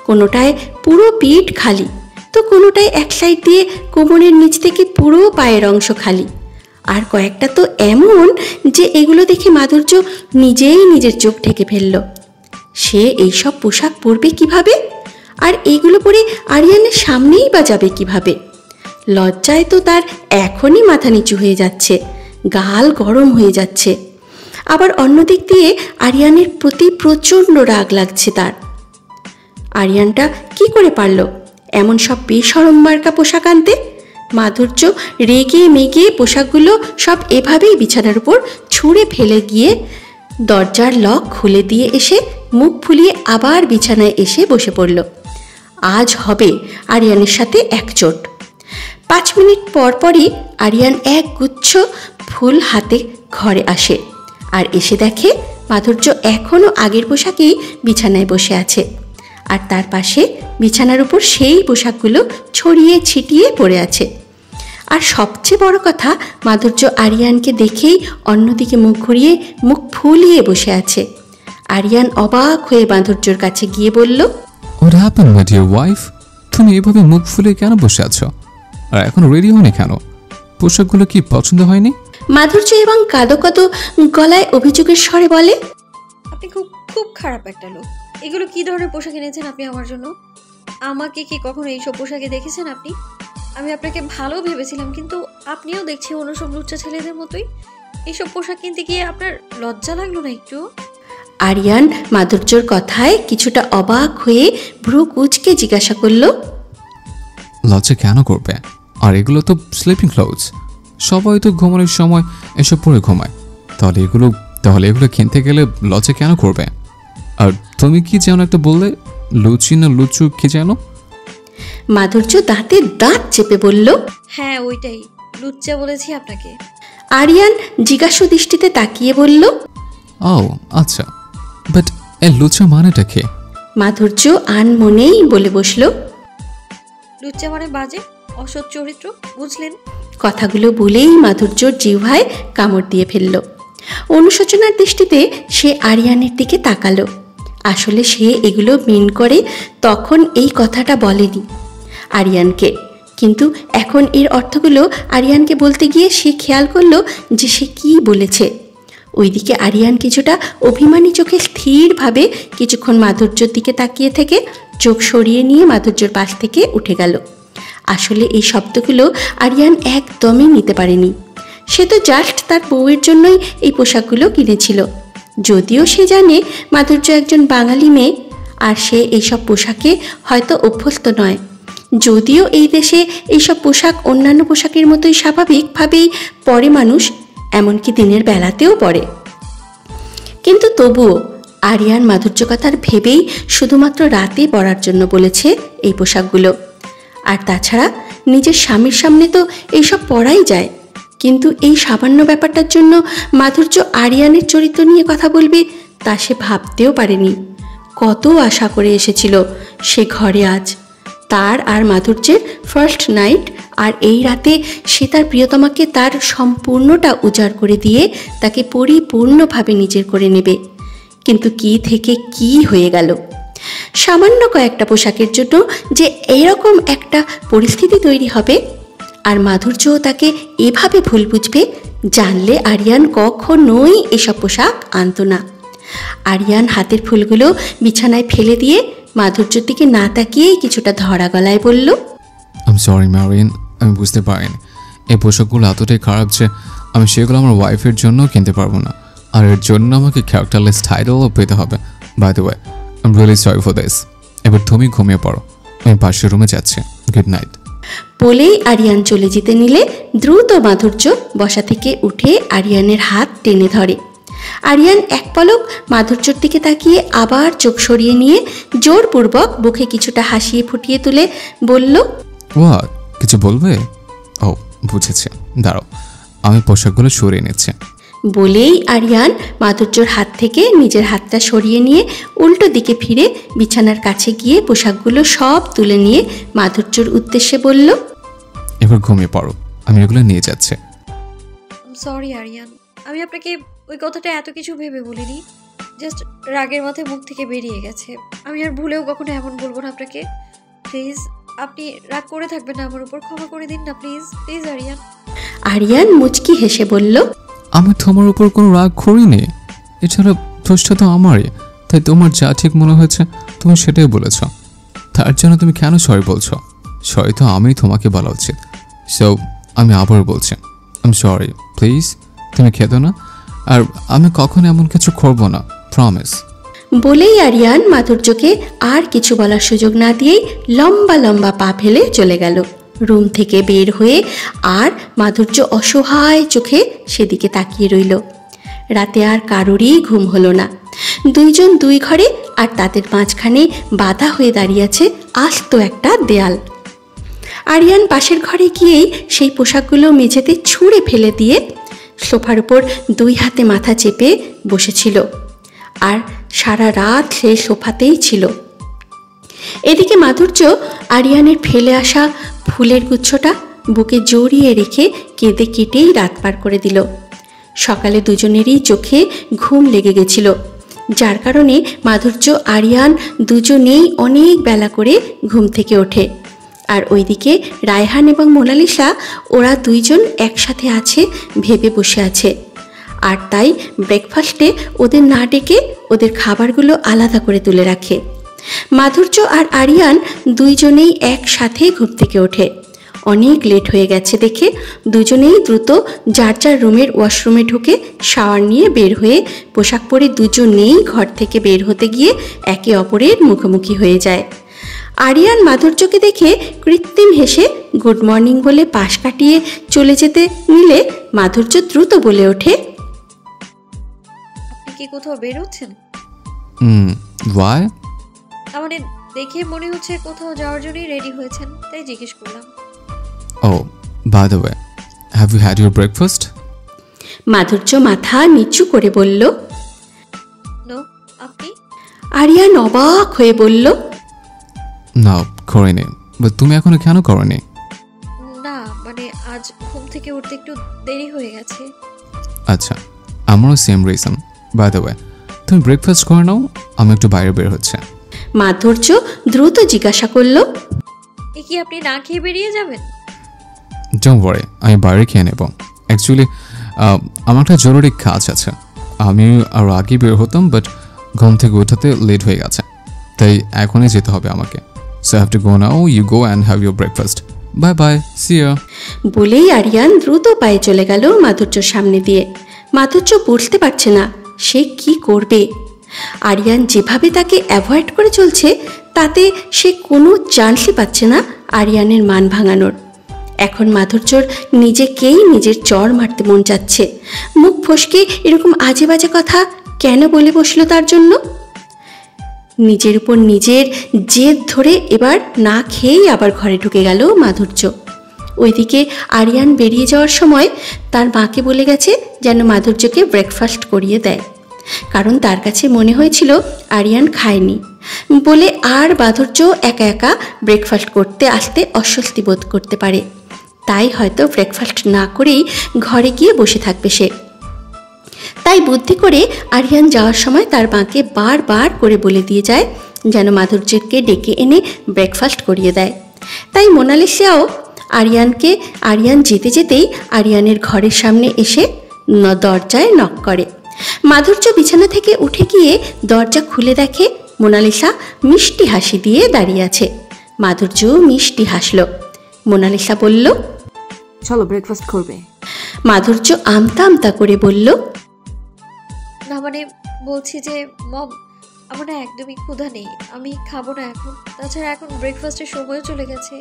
কোনোটায় পুরো পিঠ খালি, তো কোনোটায় এক সাইড দিয়ে কোমরের নিচ থেকে পুরো পায়ের অংশ খালি। আর কয়েকটা তো এমন যে এগুলো দেখে মাধুর্য নিজেই নিজের চোখ ঢেকে ফেলল। সে এইসব পোশাক পরবে কিভাবে? আর এগুলো পরে আরিয়ানের সামনেই বা যাবে কিভাবে? লজ্জায় তো তার এখনই মাথা নিচু হয়ে যাচ্ছে, গাল গরম হয়ে যাচ্ছে। আবার অন্যদিক দিয়ে আরিয়ানের প্রতি প্রচণ্ড রাগ লাগছে তার। আরিয়ানটা কি করে পারল এমন সব বেশরম মার্কা পোশাক আনতে? মাধুর্য রেগে মেগে পোশাকগুলো সব এভাবেই বিছানার উপর ছুঁড়ে ফেলে গিয়ে দরজার লক খুলে দিয়ে এসে মুখ ফুলিয়ে আবার বিছানায় এসে বসে পড়ল। আজ হবে আরিয়ানের সাথে একচোট। 5 মিনিট পরই আরিয়ান এক গুচ্ছ ফুল হাতে ঘরে আসে আর এসে দেখে মাধুর্য এখনও আগের পোশাকেই বিছানায় বসে আছে, আর তার পাশে বিছানার উপর সেই পোশাকগুলো ছড়িয়ে ছিটিয়ে পড়ে আছে। আর সবচেয়ে বড় কথা, মাধুর্য আরিয়ানকে দেখেই অন্যদিকে মুখ ঘুরিয়ে মুখ ফুলিয়ে বসে আছে। আরিয়ান অবাক হয়ে মাধুর্যর কাছে গিয়ে বলল, What happened, my dear wife? তুমি এভাবে মুখ ফুলে কেন বসে আছো? আর এখন রেডি হওনি কেন? পোশাকগুলো কি পছন্দ হয়নি? মাধুর্য এবং কাঁদো কাঁদো গলায় অভিযোগের স্বরে বলে, আপনি খুব খুব খারাপ একটা লোক। এগুলো কি ধরনের পোশাক এনেছেন আপনি আমার জন্য? আমাকে কি কখনো এইসব পোশাকে দেখেছেন আপনি? আমি আপনাকে ভালো ভেবেছিলাম, কিন্তু আপনিও দেখছি অন্য সব লুচ্চা ছেলেদের মতোই। এইসব পোশাক কিনতে গিয়ে আপনার লজ্জা লাগলো না একটু? আরিয়ান মাধুর্যর কথায় কিছুটা অবাক হয়ে ভ্রু কুঁচকে জিজ্ঞাসা করল, লজ্জা কেন করবে? আর এগুলো তো স্লিপিং ক্লোথস, সবাই তো ঘুমানোর সময় এসব পরে ঘুমায়। তাহলে এগুলো কিনতে গেলে লজ্জা কেন করবে? আর তুমি কি যেন একটা বললে, লুচি না লুচু কি যেন? মাধুর্য দাঁতে দাঁত চেপে বলল, হ্যাঁ ওইটাই, লুচ্চা বলেছি আপনাকে। আরিয়ান জিজ্ঞাসু দৃষ্টিতে তাকিয়ে বলল, ও আচ্ছা, বাট এ লুচা মানেটা কি? মাধুর্য আনমনেই বলে বসল, লুচ্চা মানে বাজে, অসৎ চরিত্র, বুঝলেন? কথাগুলো বলেই মাধুর্যর জিহ্বায় কামড় দিয়ে ফেলল। অনুশোচনার দৃষ্টিতে সে আরিয়ানের দিকে তাকালো। আসলে সে এগুলো মিন করে তখন এই কথাটা বলেনি আরিয়ানকে, কিন্তু এখন এর অর্থগুলো আরিয়ানকে বলতে গিয়ে সে খেয়াল করলো যে সে কি বলেছে। ওইদিকে আরিয়ান কিছুটা অভিমানী চোখে স্থিরভাবে কিছুক্ষণ মাধুর্যর দিকে তাকিয়ে থেকে চোখ সরিয়ে নিয়ে মাধুর্যর পাশ থেকে উঠে গেল। আসলে এই শব্দগুলো আরিয়ান একদমই নিতে পারেনি। সে তো জাস্ট তার বউয়ের জন্যই এই পোশাকগুলো কিনেছিল। যদিও সে জানে মাধুর্য একজন বাঙালি মেয়ে, আর সে এইসব পোশাকে হয়তো অভ্যস্ত নয়। যদিও এই দেশে এইসব পোশাক অন্যান্য পোশাকের মতোই স্বাভাবিকভাবেই পরে মানুষ, এমনকি দিনের বেলাতেও পরে। কিন্তু তবুও আরিয়ান মাধুর্য কথার ভেবেই শুধুমাত্র রাতে পরার জন্য বলেছে এই পোশাকগুলো। আর তাছাড়া নিজের স্বামীর সামনে তো এইসব পরাই যায়, কিন্তু এই সামান্য ব্যাপারটার জন্য মাধুর্য আরিয়ানের চরিত্র নিয়ে কথা বলবে তা সে ভাবতেও পারেনি। কত আশা করে এসেছিল সে ঘরে আজ, তার আর মাধুর্যের ফার্স্ট নাইট, আর এই রাতে সে তার প্রিয়তমাকে তার সম্পূর্ণটা উজাড় করে দিয়ে তাকে পরিপূর্ণভাবে নিজের করে নেবে। কিন্তু কি থেকে কি হয়ে গেল। সামান্য কয়েকটা পোশাকের জন্য যে এইরকম একটা পরিস্থিতি তৈরি হবে, আর মাধুর্যও তাকে এভাবে ভুল বুঝবে, জানলে আরিয়ান কখনোই এসব পোশাক আনতো না। আরিয়ান হাতের ফুলগুলো বিছানায় ফেলে দিয়ে মাধুর্যর দিকে না তাকিয়েই কিছুটা ধরা গলায় বলল, আই এম সরি ম্যারিন, আমি বুঝতে পারিনি এই পোশাকগুলো এতটাই খারাপ যে আমি সেগুলো আমার ওয়াইফের জন্য কিনতে পারবো না, আর এর জন্য আমাকে ক্যারেক্টারলেস টাইটেলও পেতে হবে। By the way, I am really sorry for this. এবার তুমি ঘুমিয়ে পড়ো, আমি পাশের রুমে যাচ্ছি। Good night. বলেই আরিয়ান চলে যেতে নিলে দ্রুত মাধুর্য বসা থেকে উঠে আরিয়ানের হাত টেনে ধরে। আরিয়ান এক পলক মাধুর্যর দিকে তাকিয়ে আবার চোখ সরিয়ে নিয়ে জোরপূর্বক বুকে কিছুটা হাসিয়ে ফুটিয়ে তুলে বলল, হোয়াট, কিছু বলবে? ও বুঝেছি, দাঁড়াও আমি পোশাকগুলো সরিয়ে নিচ্ছি। বলেই আরিয়ান মাধুর্যর হাত থেকে নিজের হাতটা সরিয়ে নিয়ে উল্টো দিকে ফিরে বিছানার কাছে গিয়ে পোশাকগুলো সব তুলে নিয়ে মাধুর্যর উদ্দেশ্যে বলল, এবার ঘুমিয়ে পড়ো, আমি এগুলো নিয়ে যাচ্ছি। সরি আরিয়ান, আমি আপনাকে ওই কথাটা এত কিছু ভেবে বলিনি, জাস্ট রাগের মাথায় মুখ থেকে বেরিয়ে গেছে। আমি আর ভুলেও কখনো এমন বলবো না আপনাকে। প্লিজ আপনি রাগ করে থাকবেন না আমার উপর, ক্ষমা করে দিন না প্লিজ, প্লিজ আরিয়ান। আরিয়ান মুচকি হেসে বলল, আমি তোমার উপর কোনো রাগ করিনি, এছাড়া দোষটা তো আমারই, তাই তোমার যা ঠিক মনে হয়েছে তুমি সেটাই বলেছ, তার জন্য তুমি কেন সরি বলছো? সরি তো আমি তোমাকে বলা উচিত। সো আমি আবার বলছি, আই এম সরি, প্লিজ তুমি খেদো না, আর আমি কখনো এমন কিছু করবো না, প্রমিস। বলেই আরিয়ান মাধুর্যকে আর কিছু বলার সুযোগ না দিয়েই লম্বা লম্বা পা ফেলে চলে গেল রুম থেকে বের হয়ে। আর মাধুর্য অসহায় চোখে সেদিকে তাকিয়ে রইল। রাতে আর কারোরই ঘুম হলো না। দুইজন দুই ঘরে, আর তাদের মাঝখানে বাধা হয়ে দাঁড়িয়ে আছে আস্ত একটা দেয়াল। আরিয়ান পাশের ঘরে গিয়েই সেই পোশাকগুলো মেঝেতে ছুঁড়ে ফেলে দিয়ে সোফার উপর দুই হাতে মাথা চেপে বসেছিল, আর সারা রাত সে সোফাতেই ছিল। এদিকে মাধুর্য আরিয়ানের ফেলে আসা ফুলের গুচ্ছটা বুকে জড়িয়ে রেখে কেঁদে কেটেই রাত পার করে দিল। সকালে দুজনেরই চোখে ঘুম লেগে গেছিল, যার কারণে মাধুর্য আরিয়ান দুজনেই অনেক বেলা করে ঘুম থেকে ওঠে। আর ওইদিকে রায়হান এবং মোনালিসা ওরা দুইজন একসাথে আছে ভেবে বসে আছে, আর তাই ব্রেকফাস্টে ওদের না ডেকে ওদের খাবারগুলো আলাদা করে তুলে রাখে। মাধুর্য আর আরিয়ান দুইজনেই একসাথে ঘুম থেকে ওঠে। অনেক লেট হয়ে গেছে দেখে দুজনেই দ্রুত যার যার রুমের ওয়াশরুমে ঢুকে শাওয়ার নিয়ে বের হয়ে পোশাক পরে দুজনেই ঘর থেকে বের হতে গিয়ে একে অপরের মুখোমুখি হয়ে যায়। আরিয়ান মাধুর্যকে দেখে কৃত্রিম হেসে গুড মর্নিং বলে পাশ কাটিয়ে চলে যেতে নিলে মাধুর্য দ্রুত বলে ওঠে, আপনি কি কোথাও বের হচ্ছেন? ওয়াই? মানে দেখে মনে হচ্ছে কোথাও যাওয়ার জন্যই রেডি হয়েছেন, তাই জিজ্ঞেস করলাম। Oh by the way, have you had your breakfast? Madhurya মাথা নিচু করে বলল, নো। আপনি? আরিয়ান অবাক হয়ে বলল, না করিনি। তুমি এখনো কেন করনি? না মানে আজ ঘুম থেকে উঠতে একটু দেরি হয়ে গেছে। আচ্ছা, আমারও same reason. By the way, তুমি ব্রেকফাস্ট করে নাও, আমি একটু বাইরে বের হচ্ছে। মাধুর্য দ্রুত জিজ্ঞাসা করল, এ কি আপনি না খেয়ে বেরিয়ে যাবেন? ডোন্ট ওয়ারি, আমি বাইরে খেয়ে নেব। অ্যাকচুয়ালি আমার একটা জরুরি কাজ আছে, আমি আরও আগে বের হতাম, বাট ঘুম থেকে ওঠাতে লেট হয়ে গেছে, তাই এখনই যেতে হবে আমাকে। So have to go now, you go and have your breakfast. Bye bye, see you. বলেই আরিয়ান দ্রুত পায়ে চলে গেল মাধুর্যর সামনে দিয়ে। মাধুর্য বুঝতে পারছে না সে কি করবে। আরিয়ান যেভাবে তাকে অ্যাভয়েড করে চলছে তাতে সে কোনো চান্সই পাচ্ছে না আরিয়ানের মান ভাঙানোর। এখন মাধুর্যর নিজেকেই নিজের চর মারতে মন চাচ্ছে। মুখ ফসকে এরকম আজে বাজে কথা কেন বলে বসলো তার জন্য? নিজের উপর নিজের জেদ ধরে এবার না খেয়েই আবার ঘরে ঢুকে গেল মাধুর্য। ওইদিকে আরিয়ান বেরিয়ে যাওয়ার সময় তার মাকে বলে গেছে যেন মাধুর্যকে ব্রেকফাস্ট করিয়ে দেয়, কারণ তার কাছে মনে হয়েছিল আরিয়ান খায়নি বলে আর মাধুর্য একা একা ব্রেকফাস্ট করতে আসতে অস্বস্তি বোধ করতে পারে। তাই হয়তো ব্রেকফাস্ট না করেই ঘরে গিয়ে বসে থাকবে সে। তাই বুদ্ধি করে আরিয়ান যাওয়ার সময় তার মাকে বারবার করে বলে দিয়ে যায় যেন মাধুর্যকে ডেকে এনে ব্রেকফাস্ট করিয়ে দেয়। তাই মোনালিসাও আরিয়ান যেতে যেতেই আরিয়ানের ঘরের সামনে এসে দরজায় নক করে। মাধুর্য বিছানা থেকে উঠে গিয়ে দরজা খুলে দেখে মোনালিসা মিষ্টি হাসি দিয়ে দাঁড়িয়ে আছে। মাধুর্য মিষ্টি হাসল। মোনালিসা বলল, চলো ব্রেকফাস্ট করবে। মাধুর্য আমতা আমতা করে বলল, না মানে বলছি যে মম, আমার না একদমই ক্ষুধা নেই, আমি খাবো না এখন। তাছাড়া এখন ব্রেকফাস্টের সময়ও চলে গেছে,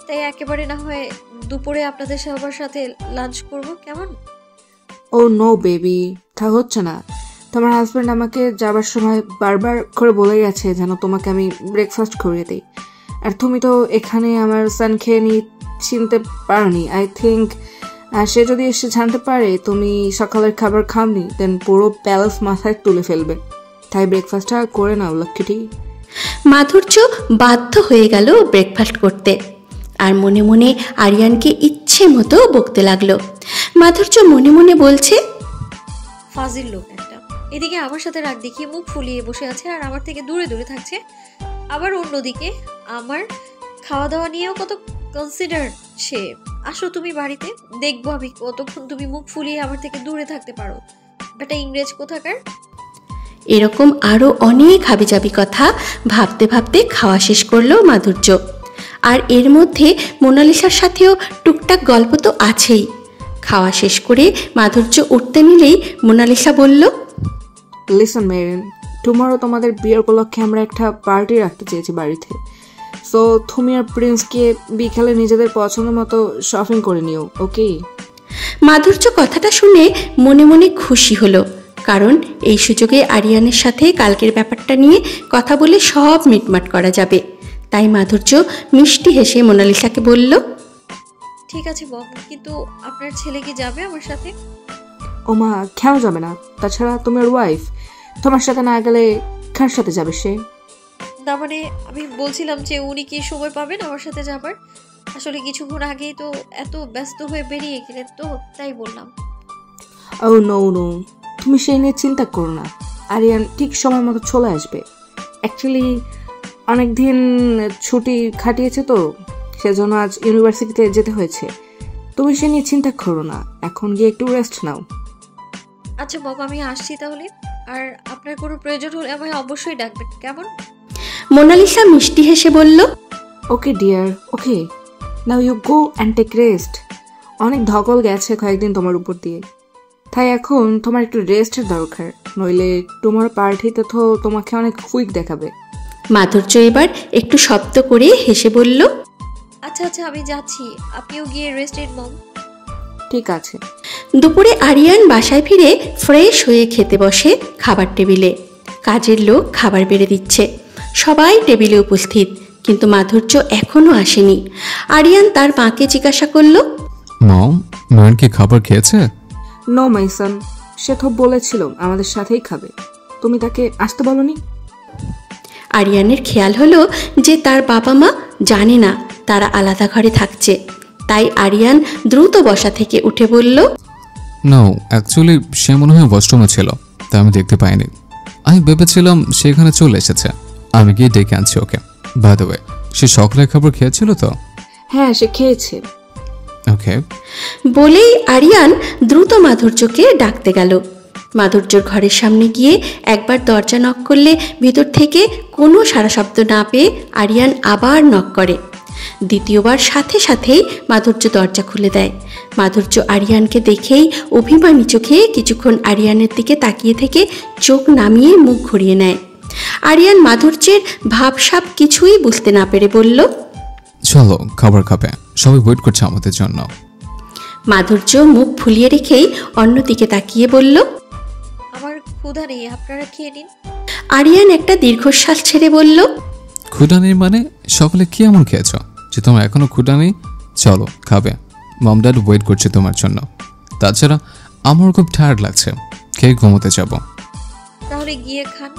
তাই একেবারে না হয় দুপুরে আপনাদের সবার সাথে লাঞ্চ করব, কেমন? ও নো বেবি, তা হচ্ছে না। তোমার হাজব্যান্ড আমাকে যাবার সময় বারবার করে বলে গেছে যেন তোমাকে আমি ব্রেকফাস্ট করিয়ে দিই। আর তুমি তো এখানে আমার সান খেয়ে চিনতে পারোনি। আই থিঙ্ক সে যদি এসে জানতে পারে তুমি সকালের খাবার খাওনি, দেন পুরো প্যালেস মাথায় তুলে ফেলবে। তাই ব্রেকফাস্টটা করে নাও লক্ষ্মীটি। মাধুর্য বাধ্য হয়ে গেল ব্রেকফাস্ট করতে, আর মনে মনে আরিয়ানকে ইচ্ছে মতো বকতে লাগলো। মাধুর্য মনে মনে বলছে, ফাজিল লোক একটা, এদিকে আমার সাথে রাগ দেখিয়ে মুখ ফুলিয়ে বসে আছে আর আমার থেকে দূরে দূরে থাকছে। আবার অন্যদিকে আমার খাওয়া দাওয়া নিয়েও কত কনসিডার সে। আসো তুমি বাড়িতে, দেখবো আমি কতক্ষণ তুমি মুখ ফুলিয়ে আমার থেকে দূরে থাকতে পারো। বেটা ইংরেজ কোথাকার। এরকম আরও অনেক হাবিজাবি কথা ভাবতে ভাবতে খাওয়া শেষ করলো মাধুর্য। আর এর মধ্যে মোনালিসার সাথেও টুকটাক গল্প তো আছেই। খাওয়া শেষ করে মাধুর্য উঠতে নিলেই মোনালিসা বলল, লিসন মেরিন, টুমরো তোমাদের বিয়ের উপলক্ষে আমরা একটা পার্টি রাখতে চেয়েছি বাড়িতে। সো তুমি আর প্রিন্সকে বিকেলে নিজেদের পছন্দ মতো শপিং করে নিও, ওকে? মাধুর্য কথাটা শুনে মনে মনে খুশি হলো, কারণ এই সুযোগে আরিয়ানের সাথে কালকের ব্যাপারটা নিয়ে কথা বলে সব মিটমাট করা যাবে। তাই মাধুর্য মিষ্টি হেসে মোনালিসাকে বলল, ঠিক আছে বব, কিন্তু আপনার ছেলে কি যাবে আমার সাথে? ও মা, কেন যাবে না? তাছাড়া তোমার ওয়াইফ, তোমার সাথে না গেলে কার সাথে যাবে সে? না মানে আমি বলছিলাম যে উনি কি সময় পাবেন আমার সাথে যাবার? আসলে কিছুক্ষণ আগেই তো এত ব্যস্ত হয়ে বেরিয়ে গেলেন, তো তাই বললাম। ও নো নো, তুমি সেই নিয়ে চিন্তা করো না, আরিয়ান ঠিক সময় মতো চলে আসবে। অ্যাকচুয়ালি অনেকদিন ছুটি খাটিয়েছে তো, সেজন্য আজ ইউনিভার্সিটিতে যেতে হয়েছে। তুমি সে নিয়ে চিন্তা করো না, এখন গিয়ে একটু রেস্ট নাও। আচ্ছা বাবা, আমি আসছি তাহলে। আর আপনার কোনো প্রয়োজন হলে আমায় অবশ্যই ডাকবেন, কেমন? মোনালিসা মিষ্টি হেসে বলল, okay dear, okay, now you go and take rest. অনেক ধকল গেছে কয়েকদিন তোমার উপর দিয়ে, তাই এখন তোমার একটু রেস্টের দরকার, নইলে তোমার পার্টিতে তো তোমাকে অনেক উইক দেখাবে। মাধুর্য এবার একটু শব্দ করে হেসে বলল, আচ্ছা আচ্ছা, আমি যাচ্ছি, আপনিও গিয়ে রেস্ট নিন মম। ঠিক আছে। দুপুরে আরিয়ান বাসায় ফিরে ফ্রেশ হয়ে খেতে বসে খাবার টেবিলে। কাজের লোক খাবার বেড়ে দিচ্ছে, সবাই টেবিলে উপস্থিত, কিন্তু মাধুর্য এখনো আসেনি। আরিয়ান তার মাকে জিজ্ঞাসা করলো, মম, নয়ন কি খাবার খেয়েছে? নো মাই সন, সে তো বলেছিল আমাদের সাথেই খাবে, তুমি তাকে আসতে বলনি? আরিয়ানের খেয়াল হলো যে তার বাবা মা জানে না তারা আলাদা ঘরে থাকছে। তাই আরিয়ান দ্রুত বসা থেকে উঠে বলল, নো, অ্যাকচুয়ালি সে মনে হয় ওয়াশরুমে ছিল, তাই আমি দেখতে পাইনি। আমি ভেবেছিলাম সেখানে চলে এসেছে, আমি গিয়ে ডেকে আনছি ওকে। বাই দ্য ওয়ে, সে সকালে খাবার খেয়েছিল তো? হ্যাঁ, সে খেয়েছে। ওকে। বলেই আরিয়ান দ্রুত মাধুর্যকে ডাকতে গেল। মাধুর্যর ঘরের সামনে গিয়ে একবার দরজা নক করলে ভিতর থেকে কোনো সাড়া শব্দ না পেয়ে আরিয়ান আবার নক করে। দ্বিতীয়বার সাথে সাথেই মাধুর্য দরজা খুলে দেয়। মাধুর্য আরিয়ানকে দেখেই অভিমানী চোখে কিছুক্ষণ আরিয়ানের দিকে তাকিয়ে থেকে চোখ নামিয়ে মুখ ঘুরিয়ে নেয়। আরিয়ান মাধুর্যের ভাবসাব কিছুই বুঝতে না পেরে বলল, চলো খাবার খাবে, সবাই ওয়েট করছে আমাদের জন্য। মাধুর্য মুখ ফুলিয়ে রেখেই অন্যদিকে তাকিয়ে বলল, আমার ক্ষুধা নেই, আপনারা খেয়ে নিন। আরিয়ান একটা দীর্ঘশ্বাস ছেড়ে বলল, ক্ষুধা নেই মানে? সকালে কি এমন খেয়েছ যে তোমার এখনো ক্ষুধা নেই? চলো খাবে, মম ড্যাড ওয়েট করছে তোমার জন্য। তাছাড়া আমারও খুব টায়ার্ড লাগছে, খেয়ে ঘুমোতে যাব। তাহলে গিয়ে খান।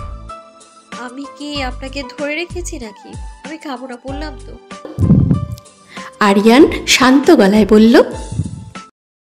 আমি কি আপনাকে ধরে রেখেছি নাকি? আমি খাবো না বললাম তো। আরিয়ান শান্ত গলায় বলল,